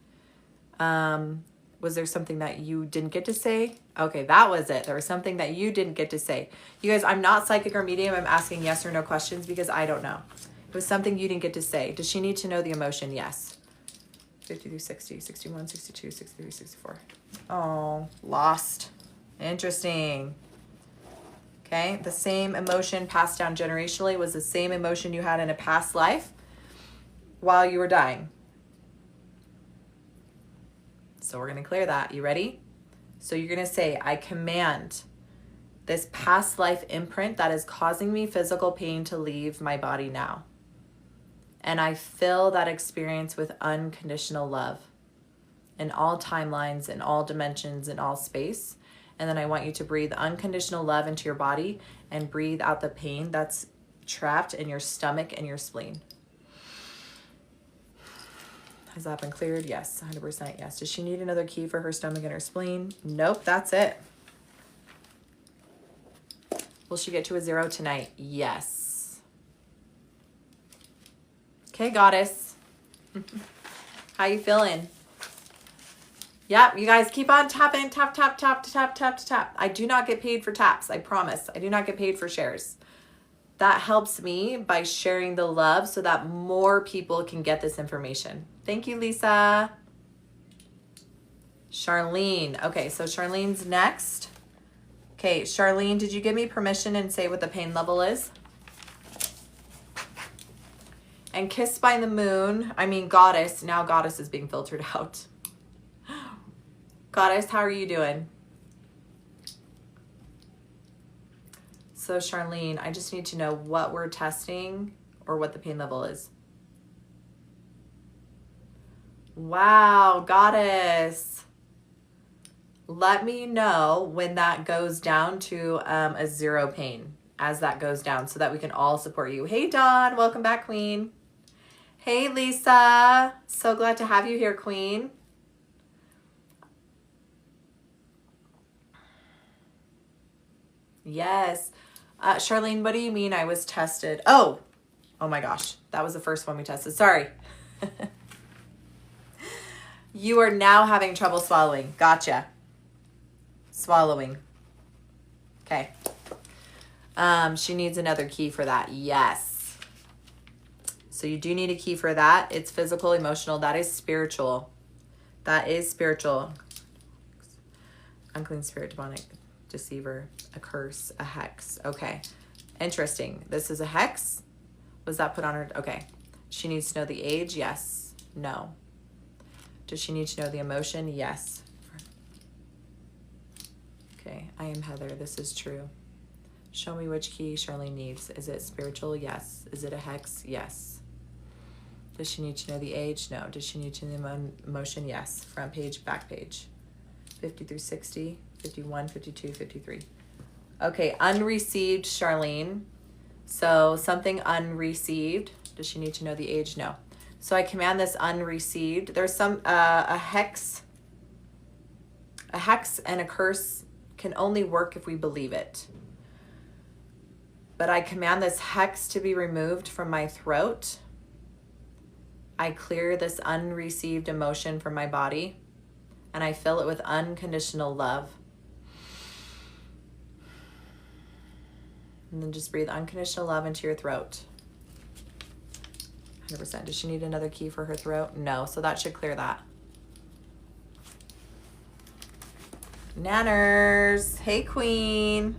Was there something that you didn't get to say? Okay, that was it. There was something that you didn't get to say. You guys, I'm not psychic or medium. I'm asking yes or no questions because I don't know. It was something you didn't get to say. Does she need to know the emotion? Yes. 50 through 60, 61, 62, 63, 64. Oh, lost. Interesting. Okay, the same emotion passed down generationally was the same emotion you had in a past life while you were dying. So we're going to clear that. You ready? So you're going to say, I command this past life imprint that is causing me physical pain to leave my body now. And I fill that experience with unconditional love in all timelines, in all dimensions, in all space. And then I want you to breathe unconditional love into your body and breathe out the pain that's trapped in your stomach and your spleen. Has that been cleared? Yes, 100% yes. Does she need another key for her stomach and her spleen? Nope, that's it. Will she get to a 0 tonight? Yes. Okay, goddess. How you feeling? Yep, you guys keep on tapping. Tap, tap, tap, tap, tap, tap. I do not get paid for taps. I promise. I do not get paid for shares. That helps me by sharing the love so that more people can get this information. Thank you, Lisa. Charlene. Okay, so Charlene's next. Okay, Charlene, did you give me permission and say what the pain level is? And Kissed by the Moon, I mean Goddess. Now Goddess is being filtered out. Goddess, how are you doing? So Charlene, I just need to know what we're testing or what the pain level is. Wow, Goddess. Let me know when that goes down to a 0 pain as that goes down so that we can all support you. Hey, Dawn. Welcome back, Queen. Hey, Lisa. So glad to have you here, Queen. Yes. Charlene, what do you mean I was tested? Oh my gosh. That was the first one we tested. Sorry. You are now having trouble swallowing. Gotcha. Swallowing. Okay. She needs another key for that. Yes. So you do need a key for that. It's physical, emotional. That is spiritual. That is spiritual. Unclean spirit, demonic, deceiver, a curse, a hex. Okay. Interesting. This is a hex. Was that put on her? Okay. She needs to know the age. Yes. No. Does she need to know the emotion? Yes. Okay. I am Heather. This is true. Show me which key Charlene needs. Is it spiritual? Yes. Is it a hex? Yes. Does she need to know the age? No. Does she need to know the emotion? Yes. Front page, back page. 50 through 60, 51, 52, 53. Okay, unreceived, Charlene. So something unreceived. Does she need to know the age? No. So I command this unreceived. There's some, a hex and a curse can only work if we believe it. But I command this hex to be removed from my throat. I clear this unreceived emotion from my body. And I fill it with unconditional love. And then just breathe unconditional love into your throat. 100%. Does she need another key for her throat? No. So that should clear that. Nanners. Hey, Queen.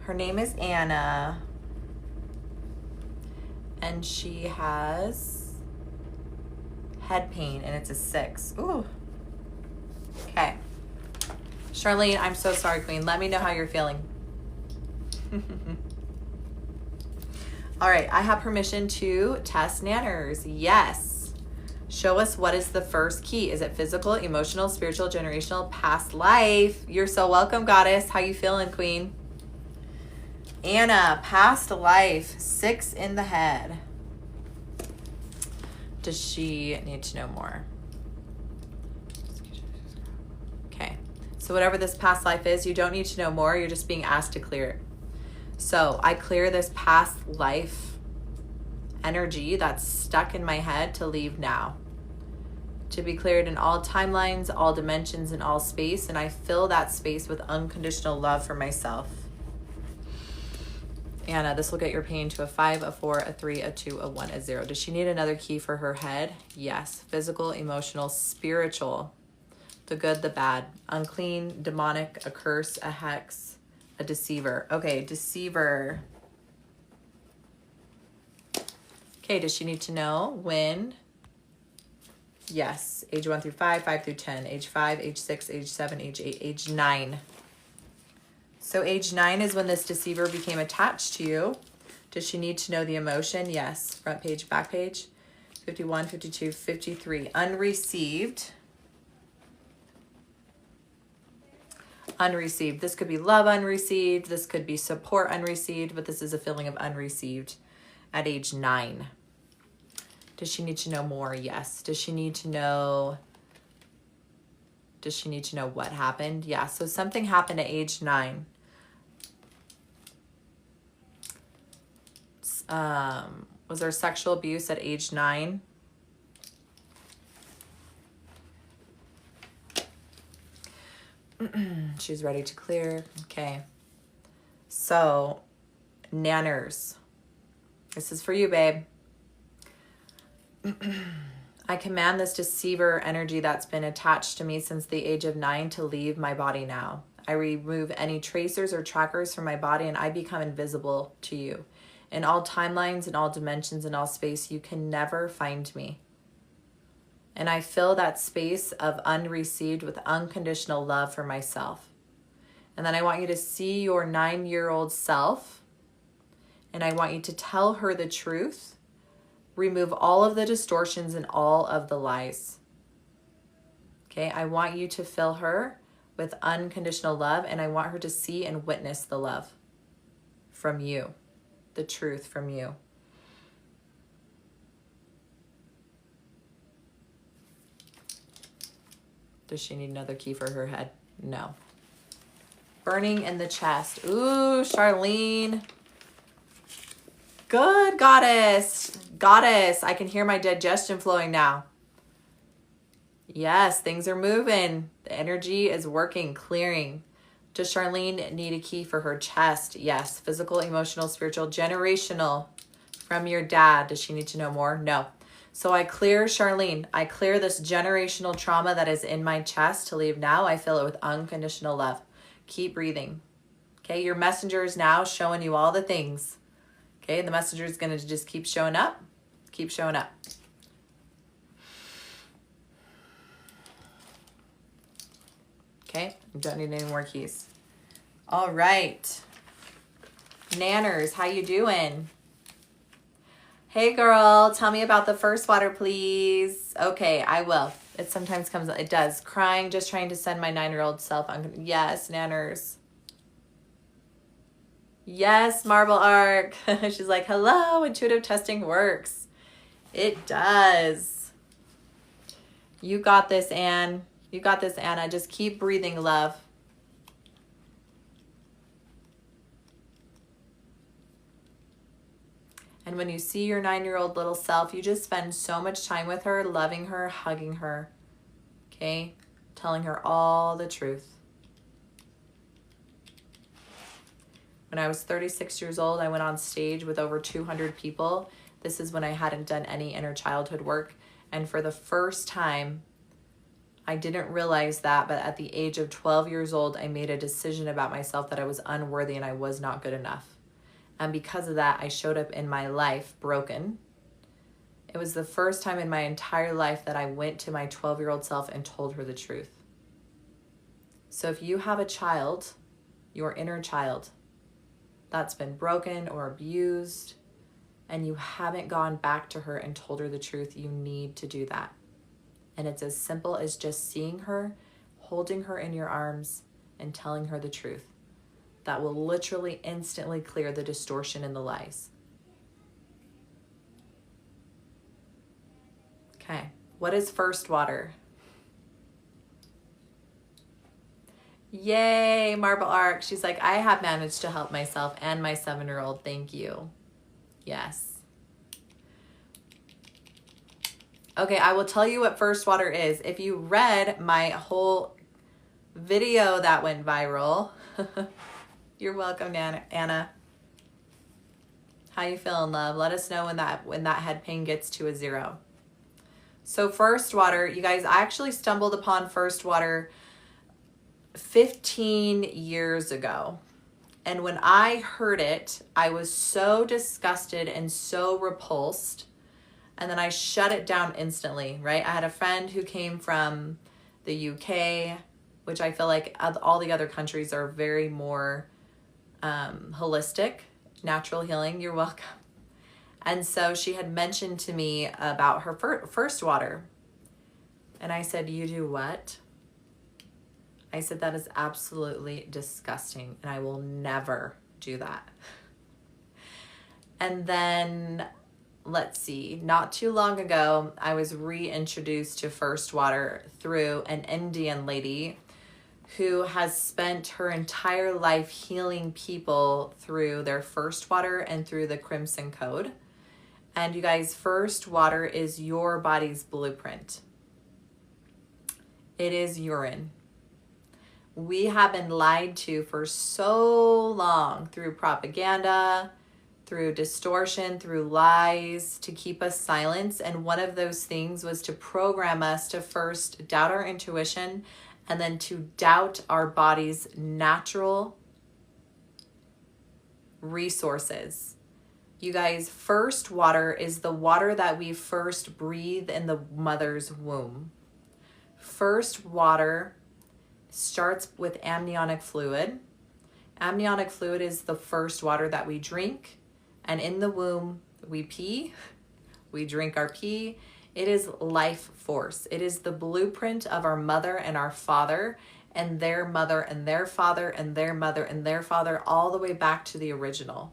Her name is Anna. And she has head pain, and it's a 6. Ooh. Okay. Charlene, I'm so sorry, Queen. Let me know how you're feeling. All right, I have permission to test Nanners. Yes. Show us what is the first key. Is it physical, emotional, spiritual, generational, past life? You're so welcome, Goddess. How you feeling, Queen? Anna, past life, 6 in the head. Does she need to know more? Okay. So whatever this past life is, you don't need to know more. You're just being asked to clear it. So I clear this past life energy that's stuck in my head to leave now. To be cleared in all timelines, all dimensions, and all space. And I fill that space with unconditional love for myself. Anna, this will get your pain to a 5, a 4, a 3, a 2, a 1, a 0. Does she need another key for her head? Yes. Physical, emotional, spiritual. The good, the bad. Unclean, demonic, a curse, a hex, a deceiver. Okay, deceiver. Okay, does she need to know when? Yes. Age 1 through 5, 5 through 10. Age 5, age 6, age 7, age 8, age 9. So age 9 is when this deceiver became attached to you. Does she need to know the emotion? Yes. Front page, back page. 51, 52, 53. Unreceived. Unreceived. This could be love unreceived. This could be support unreceived, but this is a feeling of unreceived at age 9. Does she need to know more? Yes. Does she need to know what happened? Yeah. So something happened at age 9. Was there sexual abuse at age 9? She's ready to clear. Okay. So, nanners. This is for you, babe. I command this deceiver energy that's been attached to me since the age of 9 to leave my body now. I remove any tracers or trackers from my body and I become invisible to you. In all timelines, in all dimensions, in all space, you can never find me. And I fill that space of unreceived with unconditional love for myself. And then I want you to see your 9-year-old self, and I want you to tell her the truth. Remove all of the distortions and all of the lies. Okay, I want you to fill her with unconditional love, and I want her to see and witness the love from you, the truth from you. Does she need another key for her head? No. Burning in the chest. Ooh, Charlene. Good, goddess. Goddess, I can hear my digestion flowing now. Yes, things are moving. The energy is working, clearing. Does Charlene need a key for her chest? Yes. Physical, emotional, spiritual, generational from your dad. Does she need to know more? No. So I clear Charlene. I clear this generational trauma that is in my chest to leave now. I fill it with unconditional love. Keep breathing. Okay, your messenger is now showing you all the things. Okay, the messenger is going to just keep showing up. Keep showing up. Okay, you don't need any more keys. All right. Nanners, how you doing? Hey girl, tell me about the first water, please. Okay, I will. It sometimes comes, it does. Crying, just trying to send my 9-year-old self. Yes, Nanners. Yes, Marble Arc. She's like, hello, intuitive testing works. It does. You got this, Anne. You got this, Anna. Just keep breathing, love. And when you see your 9-year-old little self, you just spend so much time with her, loving her, hugging her, okay? Telling her all the truth. When I was 36 years old, I went on stage with over 200 people. This is when I hadn't done any inner childhood work. And for the first time, I didn't realize that, but at the age of 12 years old, I made a decision about myself that I was unworthy and I was not good enough. And because of that, I showed up in my life broken. It was the first time in my entire life that I went to my 12-year-old self and told her the truth. So if you have a child, your inner child, that's been broken or abused, and you haven't gone back to her and told her the truth, you need to do that. And it's as simple as just seeing her, holding her in your arms, and telling her the truth. That will literally instantly clear the distortion and the lies. Okay, what is first water? Yay, Marble Arc. She's like, I have managed to help myself and my 7-year-old. Thank you. Yes. Okay, I will tell you what first water is. If you read my whole video that went viral, you're welcome, Anna. How you feeling, love? Let us know when that head pain gets to a 0. So first water, you guys, I actually stumbled upon first water 15 years ago. And when I heard it, I was so disgusted and so repulsed. And then I shut it down instantly, right? I had a friend who came from the UK, which I feel like all the other countries are very more holistic, natural healing. You're welcome. And so she had mentioned to me about her first water. And I said, you do what? I said, that is absolutely disgusting, and I will never do that. And then let's see, not too long ago, I was reintroduced to First Water through an Indian lady who has spent her entire life healing people through their First Water and through the Crimson Code. And you guys, First Water is your body's blueprint. It is urine. We have been lied to for so long through propaganda, through distortion, through lies, to keep us silent. And one of those things was to program us to first doubt our intuition and then to doubt our body's natural resources. You guys, First Water is the water that we first breathe in the mother's womb. First Water starts with amniotic fluid. Amniotic fluid is the first water that we drink. And in the womb, we pee. We drink our pee. It is life force. It is the blueprint of our mother and our father and their mother and their father and their mother and their father, all the way back to the original.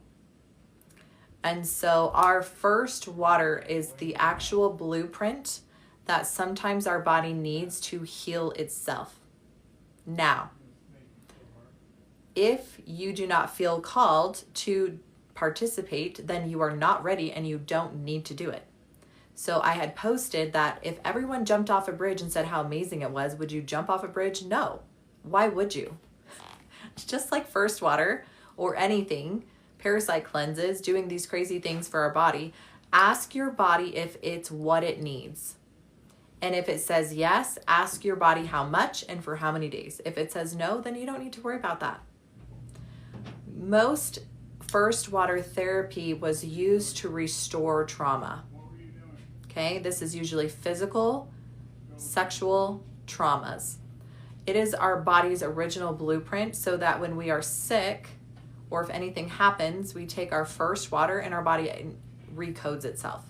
And so our First Water is the actual blueprint that sometimes our body needs to heal itself. Now, if you do not feel called to participate, then you are not ready and you don't need to do it. So I had posted that if everyone jumped off a bridge and said how amazing it was, would you jump off a bridge? No. Why would you? It's just like First Water or anything, parasite cleanses, doing these crazy things for our body. Ask your body if it's what it needs. And if it says yes, ask your body how much and for how many days. If it says no, then you don't need to worry about that. Most First Water therapy was used to restore trauma. Okay, this is usually physical, sexual traumas. It is our body's original blueprint so that when we are sick or if anything happens, we take our First Water and our body recodes itself.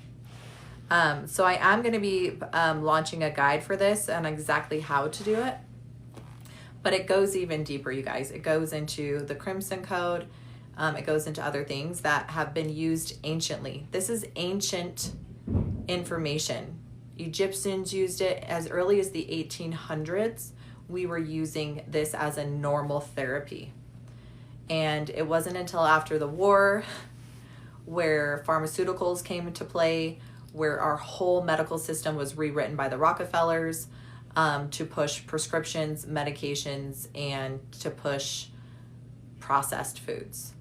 So I am going to be launching a guide for this and exactly how to do it. But it goes even deeper, you guys. It goes into the Crimson Code. It goes into other things that have been used anciently. This is ancient information. Egyptians used it as early as the 1800s. We were using this as a normal therapy. And it wasn't until after the war where pharmaceuticals came into play, where our whole medical system was rewritten by the Rockefellers to push prescriptions, medications, and to push processed foods.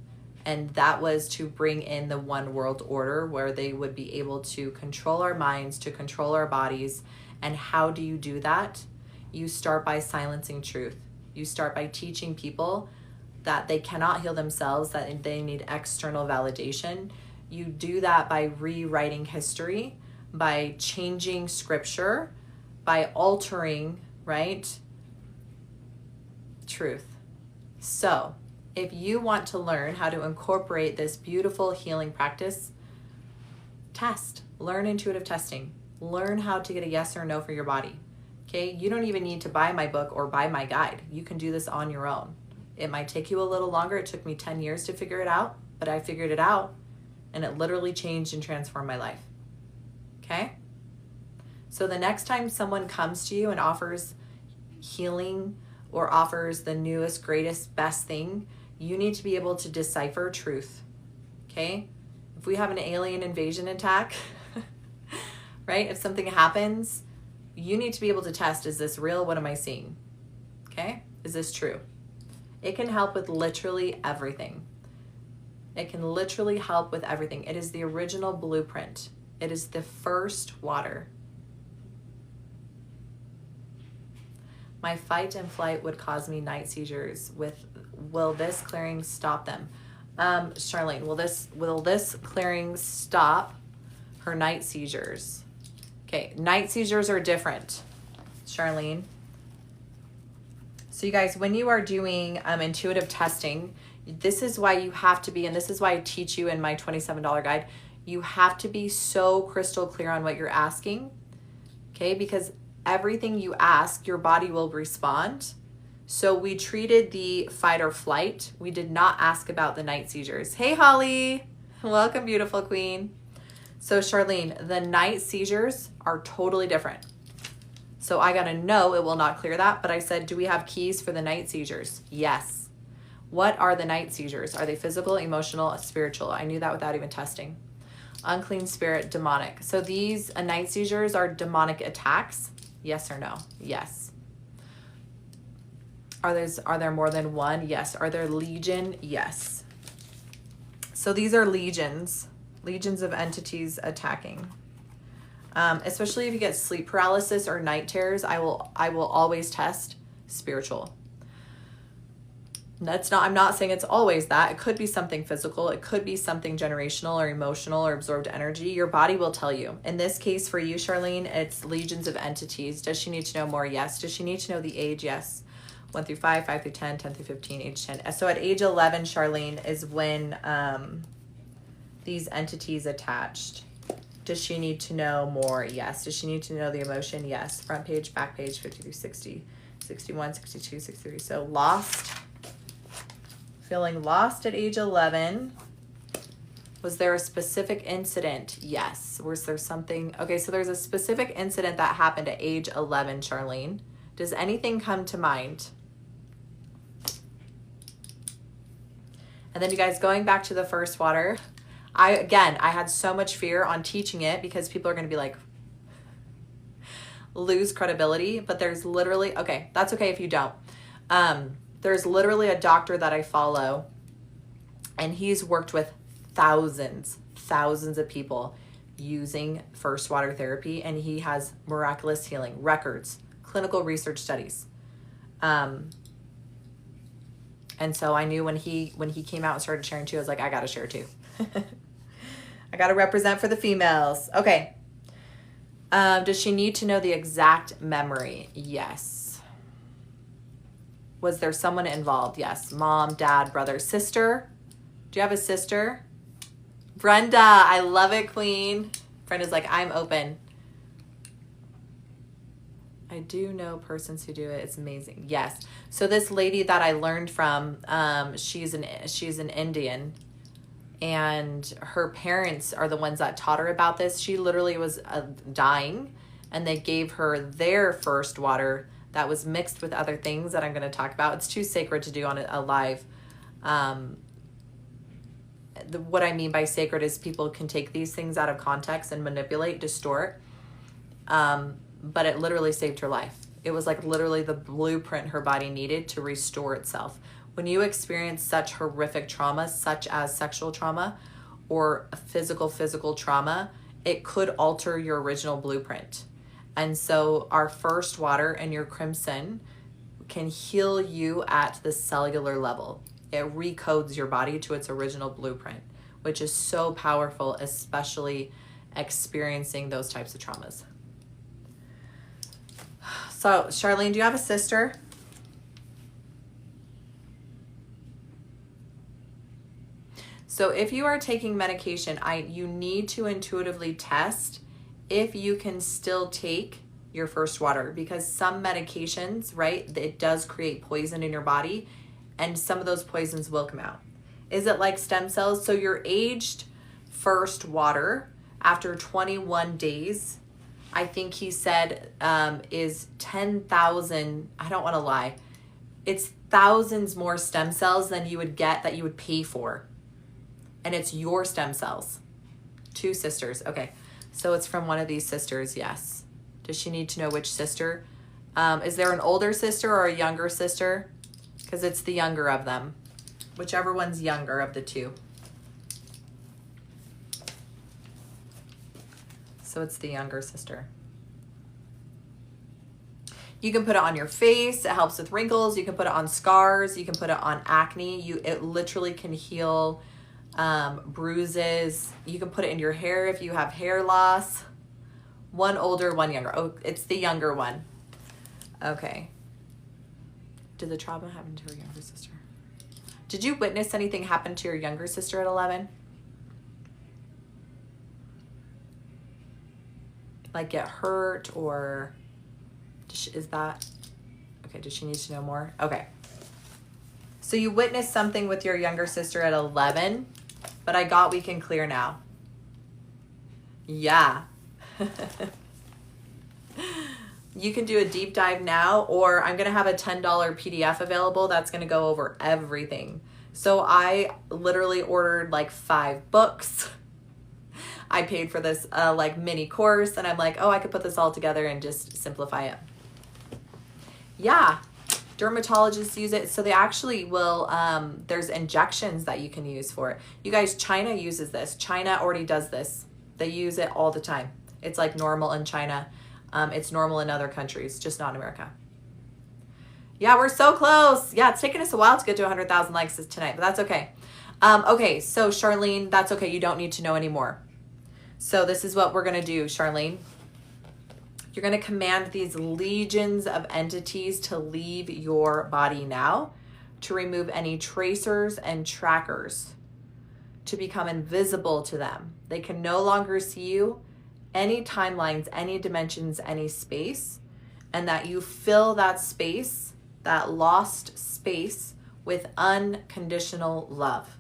And that was to bring in the one world order where they would be able to control our minds, to control our bodies. And how do you do that? You start by silencing truth. You start by teaching people that they cannot heal themselves, that they need external validation. You do that by rewriting history, by changing scripture, by altering, right, truth. So if you want to learn how to incorporate this beautiful healing practice, learn intuitive testing, learn how to get a yes or no for your body. Okay, you don't even need to buy my book or buy my guide. You can do this on your own. It might take you a little longer. It took me 10 years to figure it out, but I figured it out and it literally changed and transformed my life. Okay? So the next time someone comes to you and offers healing or offers the newest, greatest, best thing, you need to be able to decipher truth. Okay? If we have an alien invasion attack, right? If something happens, you need to be able to test, is this real? What am I seeing? Okay? Is this true? It can help with literally everything. It can literally help with everything. It is the original blueprint. It is the First Water. My fight and flight would cause me night seizures. Will this clearing stop them? Charlene, will this clearing stop her night seizures? Okay, night seizures are different, Charlene. So you guys, when you are doing intuitive testing, this is why you have to be, and this is why I teach you in my $27 guide, you have to be so crystal clear on what you're asking, okay? Because everything you ask, your body will respond. So we treated the fight or flight. We did not ask about the night seizures. Hey, Holly. Welcome, beautiful queen. So Charlene, the night seizures are totally different. So I got to know it will not clear that. But I said, do we have keys for the night seizures? Yes. What are the night seizures? Are they physical, emotional, spiritual? I knew that without even testing. Unclean spirit, demonic. So these night seizures are demonic attacks. Yes or no? Yes. Are there more than one? Yes. Are there legion? Yes. So these are legions of entities attacking. Especially if you get sleep paralysis or night terrors, I will always test spiritual. I'm not saying it's always that. It could be something physical. It could be something generational or emotional or absorbed energy. Your body will tell you. In this case for you, Charlene, it's legions of entities. Does she need to know more? Yes. Does she need to know the age? Yes. 1 through 5, 5 through 10, 10 through 15, age 10. So at age 11, Charlene, is when these entities attached. Does she need to know more? Yes. Does she need to know the emotion? Yes. Front page, back page, 50 through 60, 61, 62, 63. So lost. Feeling lost at age 11. Was there a specific incident? Yes. Was there something? Okay, so there's a specific incident that happened at age 11, Charlene. Does anything come to mind? And then you guys, going back to the first water, I had so much fear on teaching it because people are going to be like, lose credibility. But there's literally, okay, that's okay if you don't. There's literally a doctor that I follow, and he's worked with thousands of people using first water therapy, and he has miraculous healing records, clinical research studies. And so I knew when he came out and started sharing too, I was like, I got to share too. I got to represent for the females. Okay. Does she need to know the exact memory? Yes. Was there someone involved? Yes. Mom, dad, brother, sister. Do you have a sister? Brenda, I love it, queen. Brenda's like, I'm open. I do know persons who do it. It's amazing. Yes. So this lady that I learned from, she's an Indian, and her parents are the ones that taught her about this. She literally was dying, and they gave her their first water that was mixed with other things that I'm going to talk about. It's too sacred to do on a live. What I mean by sacred is people can take these things out of context and manipulate, distort. But it literally saved her life. It was like literally the blueprint her body needed to restore itself. When you experience such horrific trauma, such as sexual trauma or physical trauma, it could alter your original blueprint. And so our first water and your crimson can heal you at the cellular level. It recodes your body to its original blueprint, which is so powerful, especially experiencing those types of traumas. So, Charlene, do you have a sister? So if you are taking medication, you need to intuitively test if you can still take your first water, because some medications, right, it does create poison in your body, and some of those poisons will come out. Is it like stem cells? So your aged first water after 21 days, I think he said, is 10,000, I don't want to lie, it's thousands more stem cells than you would get that you would pay for. And it's your stem cells. 2 sisters. Okay. So it's from one of these sisters. Yes. Does she need to know which sister? Is there an older sister or a younger sister? Because it's the younger of them. Whichever one's younger of the 2. So it's the younger sister. You can put it on your face. It helps with wrinkles. You can put it on scars. You can put it on acne. It literally can heal bruises. You can put it in your hair if you have hair loss. One older, one younger. Oh, it's the younger one. Okay. Did the trauma happen to her younger sister? Did you witness anything happen to your younger sister at 11? Like get hurt or is that, okay, does she need to know more? Okay. So you witnessed something with your younger sister at 11, but we can clear now. Yeah. You can do a deep dive now, or I'm going to have a $10 PDF available that's going to go over everything. So I literally ordered like 5 books. I paid for this like mini course, and I'm like, oh, I could put this all together and just simplify it. Yeah. Dermatologists use it. So they actually will, there's injections that you can use for it. You guys, China uses this. China already does this. They use it all the time. It's like normal in China. It's normal in other countries, just not in America. Yeah, we're so close. Yeah, it's taken us a while to get to 100,000 likes tonight, but that's okay. Okay, so Charlene, that's okay. You don't need to know anymore. So this is what we're going to do, Charlene. You're going to command these legions of entities to leave your body now, to remove any tracers and trackers, to become invisible to them. They can no longer see you, any timelines, any dimensions, any space, and that you fill that space, that lost space, with unconditional love.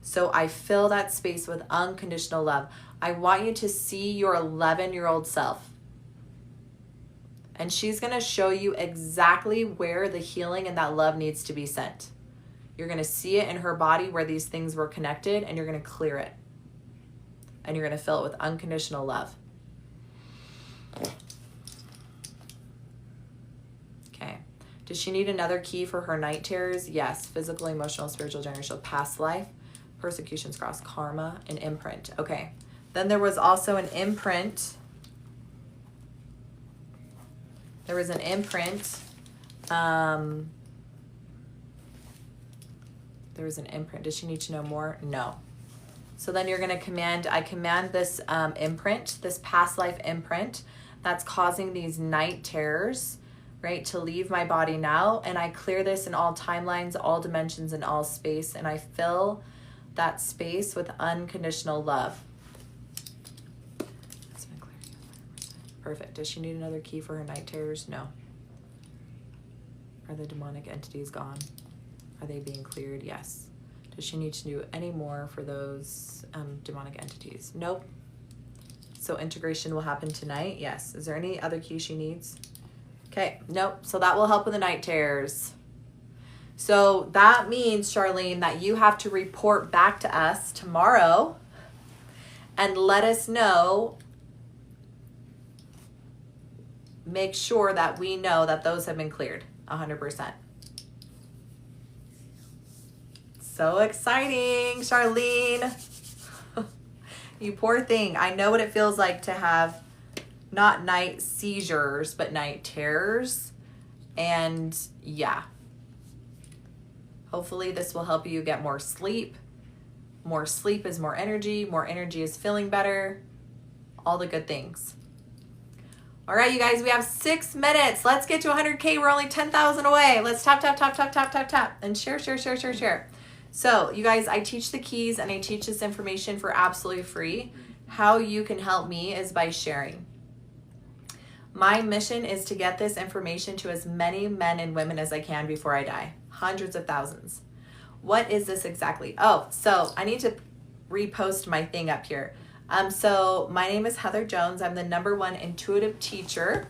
So I fill that space with unconditional love. I want you to see your 11-year-old self. And she's going to show you exactly where the healing and that love needs to be sent. You're going to see it in her body where these things were connected, and you're going to clear it. And you're going to fill it with unconditional love. Okay. Does she need another key for her night terrors? Yes. Physical, emotional, spiritual, generational, past life, persecutions, cross, karma, and imprint. Okay. Then there was also an imprint. There was an imprint. There was an imprint. Does she need to know more? No. So then you're going to command, I command this imprint, this past life imprint that's causing these night terrors, right, to leave my body now. And I clear this in all timelines, all dimensions, and all space. And I fill that space with unconditional love. That's been cleared. Perfect. Does she need another key for her night terrors? No. Are the demonic entities gone? Are they being cleared? Yes. Does she need to do any more for those demonic entities? Nope. So integration will happen tonight? Yes. Is there any other key she needs? Okay. Nope. So that will help with the night terrors. So that means, Charlene, that you have to report back to us tomorrow and let us know. Make sure that we know that those have been cleared 100%. So exciting, Charlene. You poor thing. I know what it feels like to have not night seizures, but night terrors. And yeah. Hopefully this will help you get more sleep. More sleep is more energy. More energy is feeling better. All the good things. All right, you guys, we have 6 minutes. Let's get to 100K. We're only 10,000 away. Let's tap, tap, tap, tap, tap, tap, tap. And share, share, share, share, share. So you guys, I teach the keys and I teach this information for absolutely free. How you can help me is by sharing. My mission is to get this information to as many men and women as I can before I die. Hundreds of thousands. What is this exactly? Oh, so I need to repost my thing up here. So my name is Heather Jones. I'm the #1 intuitive teacher,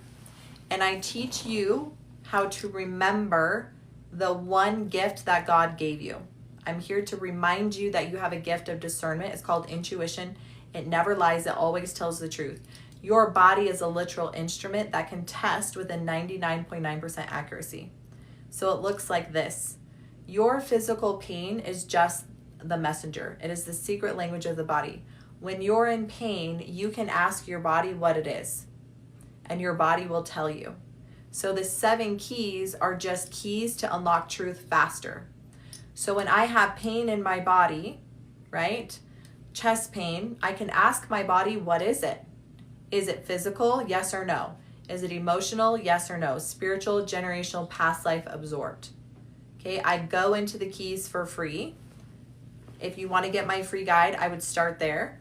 and I teach you how to remember the one gift that God gave you. I'm here to remind you that you have a gift of discernment. It's called intuition. It never lies. It always tells the truth. Your body is a literal instrument that can test with a 99.9% accuracy. So it looks like this. Your physical pain is just the messenger. It is the secret language of the body. When you're in pain, you can ask your body what it is, and your body will tell you. So the 7 keys are just keys to unlock truth faster. So when I have pain in my body, right, chest pain, I can ask my body, what is it? Is it physical? Yes or no? Is it emotional? Yes or no? Spiritual, generational, past life, absorbed. Okay, I go into the keys for free. If you want to get my free guide, I would start there.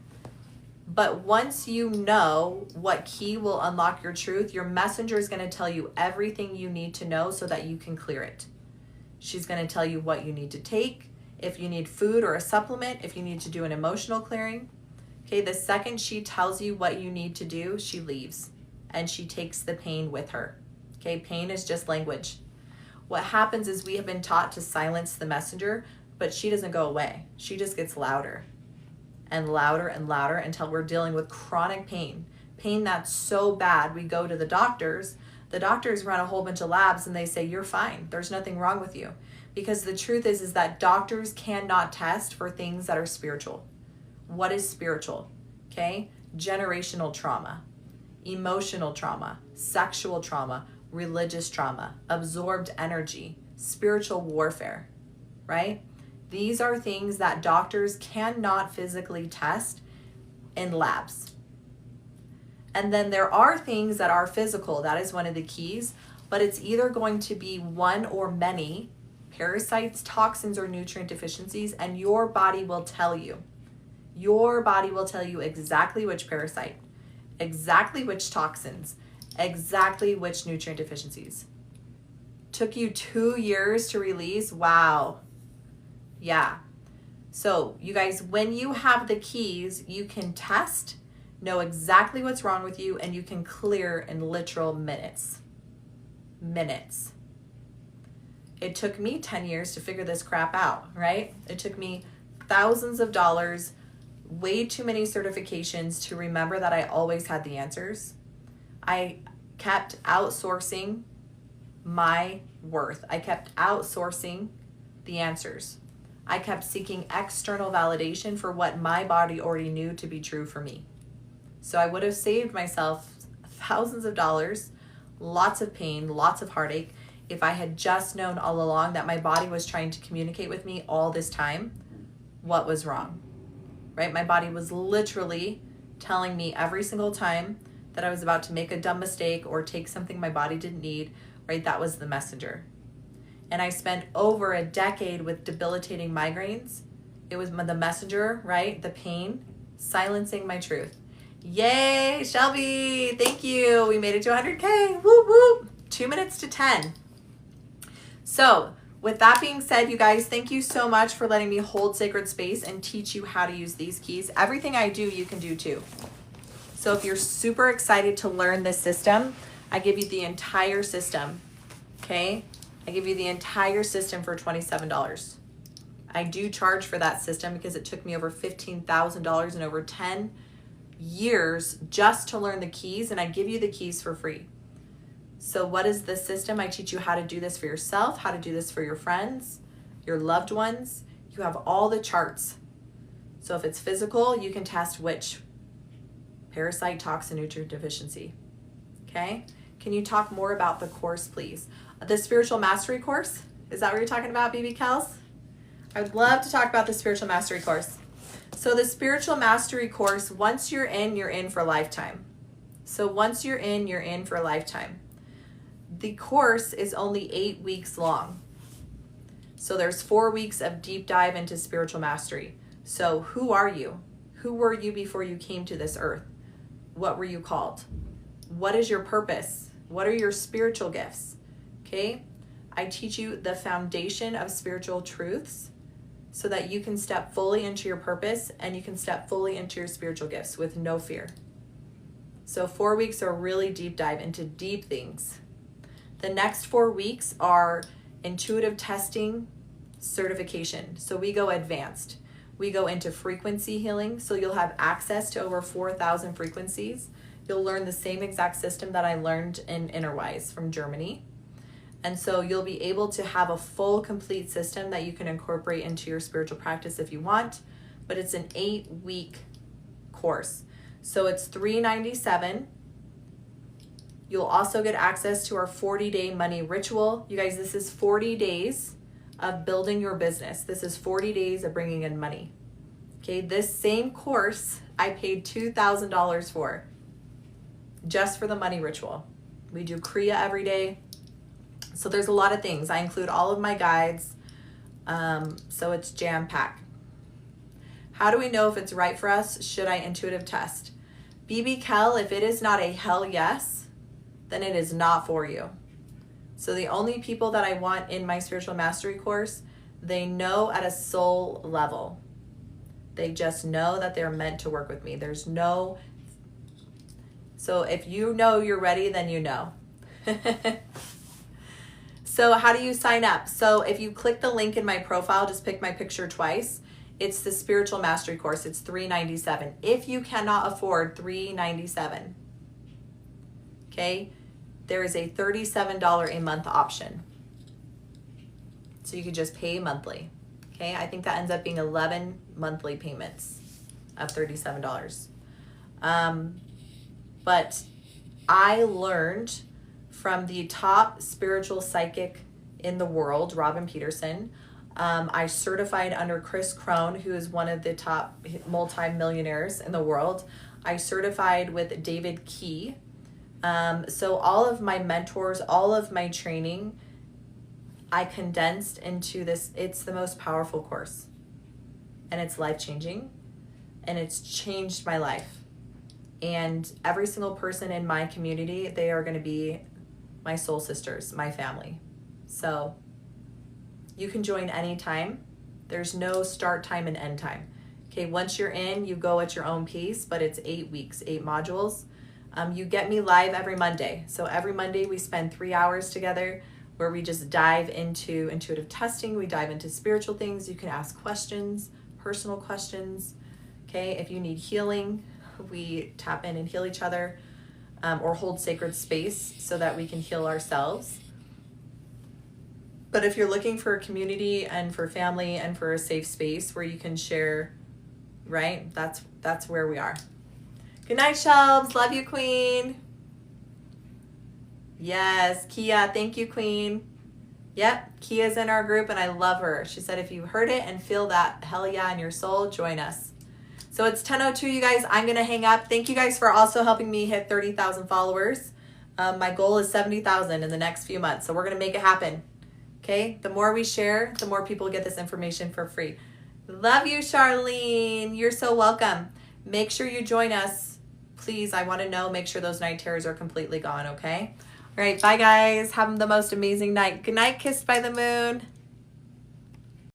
But once you know what key will unlock your truth, your messenger is going to tell you everything you need to know so that you can clear it. She's going to tell you what you need to take, if you need food or a supplement, if you need to do an emotional clearing. Okay, the second she tells you what you need to do, she leaves and she takes the pain with her. Okay, pain is just language. What happens is we have been taught to silence the messenger, but she doesn't go away. She just gets louder and louder and louder until we're dealing with chronic pain. Pain that's so bad, we go to the doctors. The doctors run a whole bunch of labs and they say, you're fine. There's nothing wrong with you. Because the truth is that doctors cannot test for things that are spiritual. What is spiritual? Okay? Generational trauma, emotional trauma, sexual trauma, religious trauma, absorbed energy, spiritual warfare, right? These are things that doctors cannot physically test in labs. And then there are things that are physical. That is one of the keys, but it's either going to be one or many parasites, toxins, or nutrient deficiencies, and your body will tell you. Your body will tell you exactly which parasite, exactly which toxins, exactly which nutrient deficiencies. Took you 2 years to release? Wow. Yeah. So you guys, when you have the keys, you can test, know exactly what's wrong with you, and you can clear in literal minutes. Minutes. It took me 10 years to figure this crap out, right? It took me thousands of dollars, way too many certifications to remember that I always had the answers. I kept outsourcing my worth. I kept outsourcing the answers. I kept seeking external validation for what my body already knew to be true for me. So I would have saved myself thousands of dollars, lots of pain, lots of heartache, if I had just known all along that my body was trying to communicate with me all this time what was wrong, right? My body was literally telling me every single time that I was about to make a dumb mistake or take something my body didn't need, right? That was the messenger. And I spent over a decade with debilitating migraines. It was the messenger, right? The pain, silencing my truth. Yay, Shelby, thank you. We made it to 100K, whoop, whoop. 2 minutes to 10. So with that being said, you guys, thank you so much for letting me hold sacred space and teach you how to use these keys. Everything I do, you can do too. So if you're super excited to learn this system, I give you the entire system, okay? I give you the entire system for $27. I do charge for that system because it took me over $15,000 and over 10 years just to learn the keys, and I give you the keys for free. So what is this system? I teach you how to do this for yourself, how to do this for your friends, your loved ones. You have all the charts. So if it's physical, you can test which parasite, toxin, nutrient deficiency. Okay? Can you talk more about the course, please? The spiritual mastery course? Is that what you're talking about, BB Kels? I would love to talk about the spiritual mastery course. So the spiritual mastery course, once you're in for a lifetime. So once you're in for a lifetime. The course is only 8 weeks long. So there's 4 weeks of deep dive into spiritual mastery. So who are you? Who were you before you came to this earth? What were you called? What is your purpose? What are your spiritual gifts? Okay? I teach you the foundation of spiritual truths so that you can step fully into your purpose and you can step fully into your spiritual gifts with no fear. So 4 weeks are really deep dive into deep things. The next 4 weeks are intuitive testing certification. So we go advanced. We go into frequency healing. So you'll have access to over 4,000 frequencies. You'll learn the same exact system that I learned in Innerwise from Germany. And so you'll be able to have a full, complete system that you can incorporate into your spiritual practice if you want. But it's an 8-week course. So it's $397. You'll also get access to our 40-day money ritual. You guys, this is 40 days of building your business. This is 40 days of bringing in money. Okay, this same course I paid $2,000 for, just for the money ritual. We do Kriya every day. So there's a lot of things. I include all of my guides. So it's jam-packed. How do we know if it's right for us? Should I intuitive test? BB Kel, if it is not a hell yes, then it is not for you. So the only people that I want in my spiritual mastery course, they know at a soul level They just know that they're meant to work with me. There's no, so if you know you're ready, then you know. So how do you sign up? So if you click the link in my profile, just pick my picture twice. It's the Spiritual Mastery course. It's $397. If you cannot afford $397, okay, there is a $37 a month option. So you could just pay monthly. Okay, I think that ends up being 11 monthly payments of $37. But I learned from the top spiritual psychic in the world, Robin Peterson. I certified under Chris Crone, who is one of the top multi-millionaires in the world. I certified with David Key. So all of my mentors, all of my training, I condensed into this. It's the most powerful course, and it's life-changing, and it's changed my life. And every single person in my community, they are going to be my soul sisters, my family. So you can join anytime. There's no start time and end time. Okay, once you're in, you go at your own pace, but it's 8 weeks, 8 modules. You get me live every Monday. So every Monday we spend 3 hours together where we just dive into intuitive testing. We dive into spiritual things. You can ask questions, personal questions. Okay, if you need healing, we tap in and heal each other, or hold sacred space so that we can heal ourselves. But if you're looking for a community and for family and for a safe space where you can share, right? That's where we are. Good night, Shelves. Love you, Queen. Yes, Kia. Thank you, Queen. Yep, Kia's in our group and I love her. She said, if you heard it and feel that hell yeah in your soul, join us. So it's 10:02, you guys. I'm going to hang up. Thank you guys for also helping me hit 30,000 followers. My goal is 70,000 in the next few months. So we're going to make it happen. Okay? The more we share, the more people get this information for free. Love you, Charlene. You're so welcome. Make sure you join us. Please, I want to know. Make sure those night terrors are completely gone, okay? All right, bye, guys. Have the most amazing night. Good night, kissed by the moon.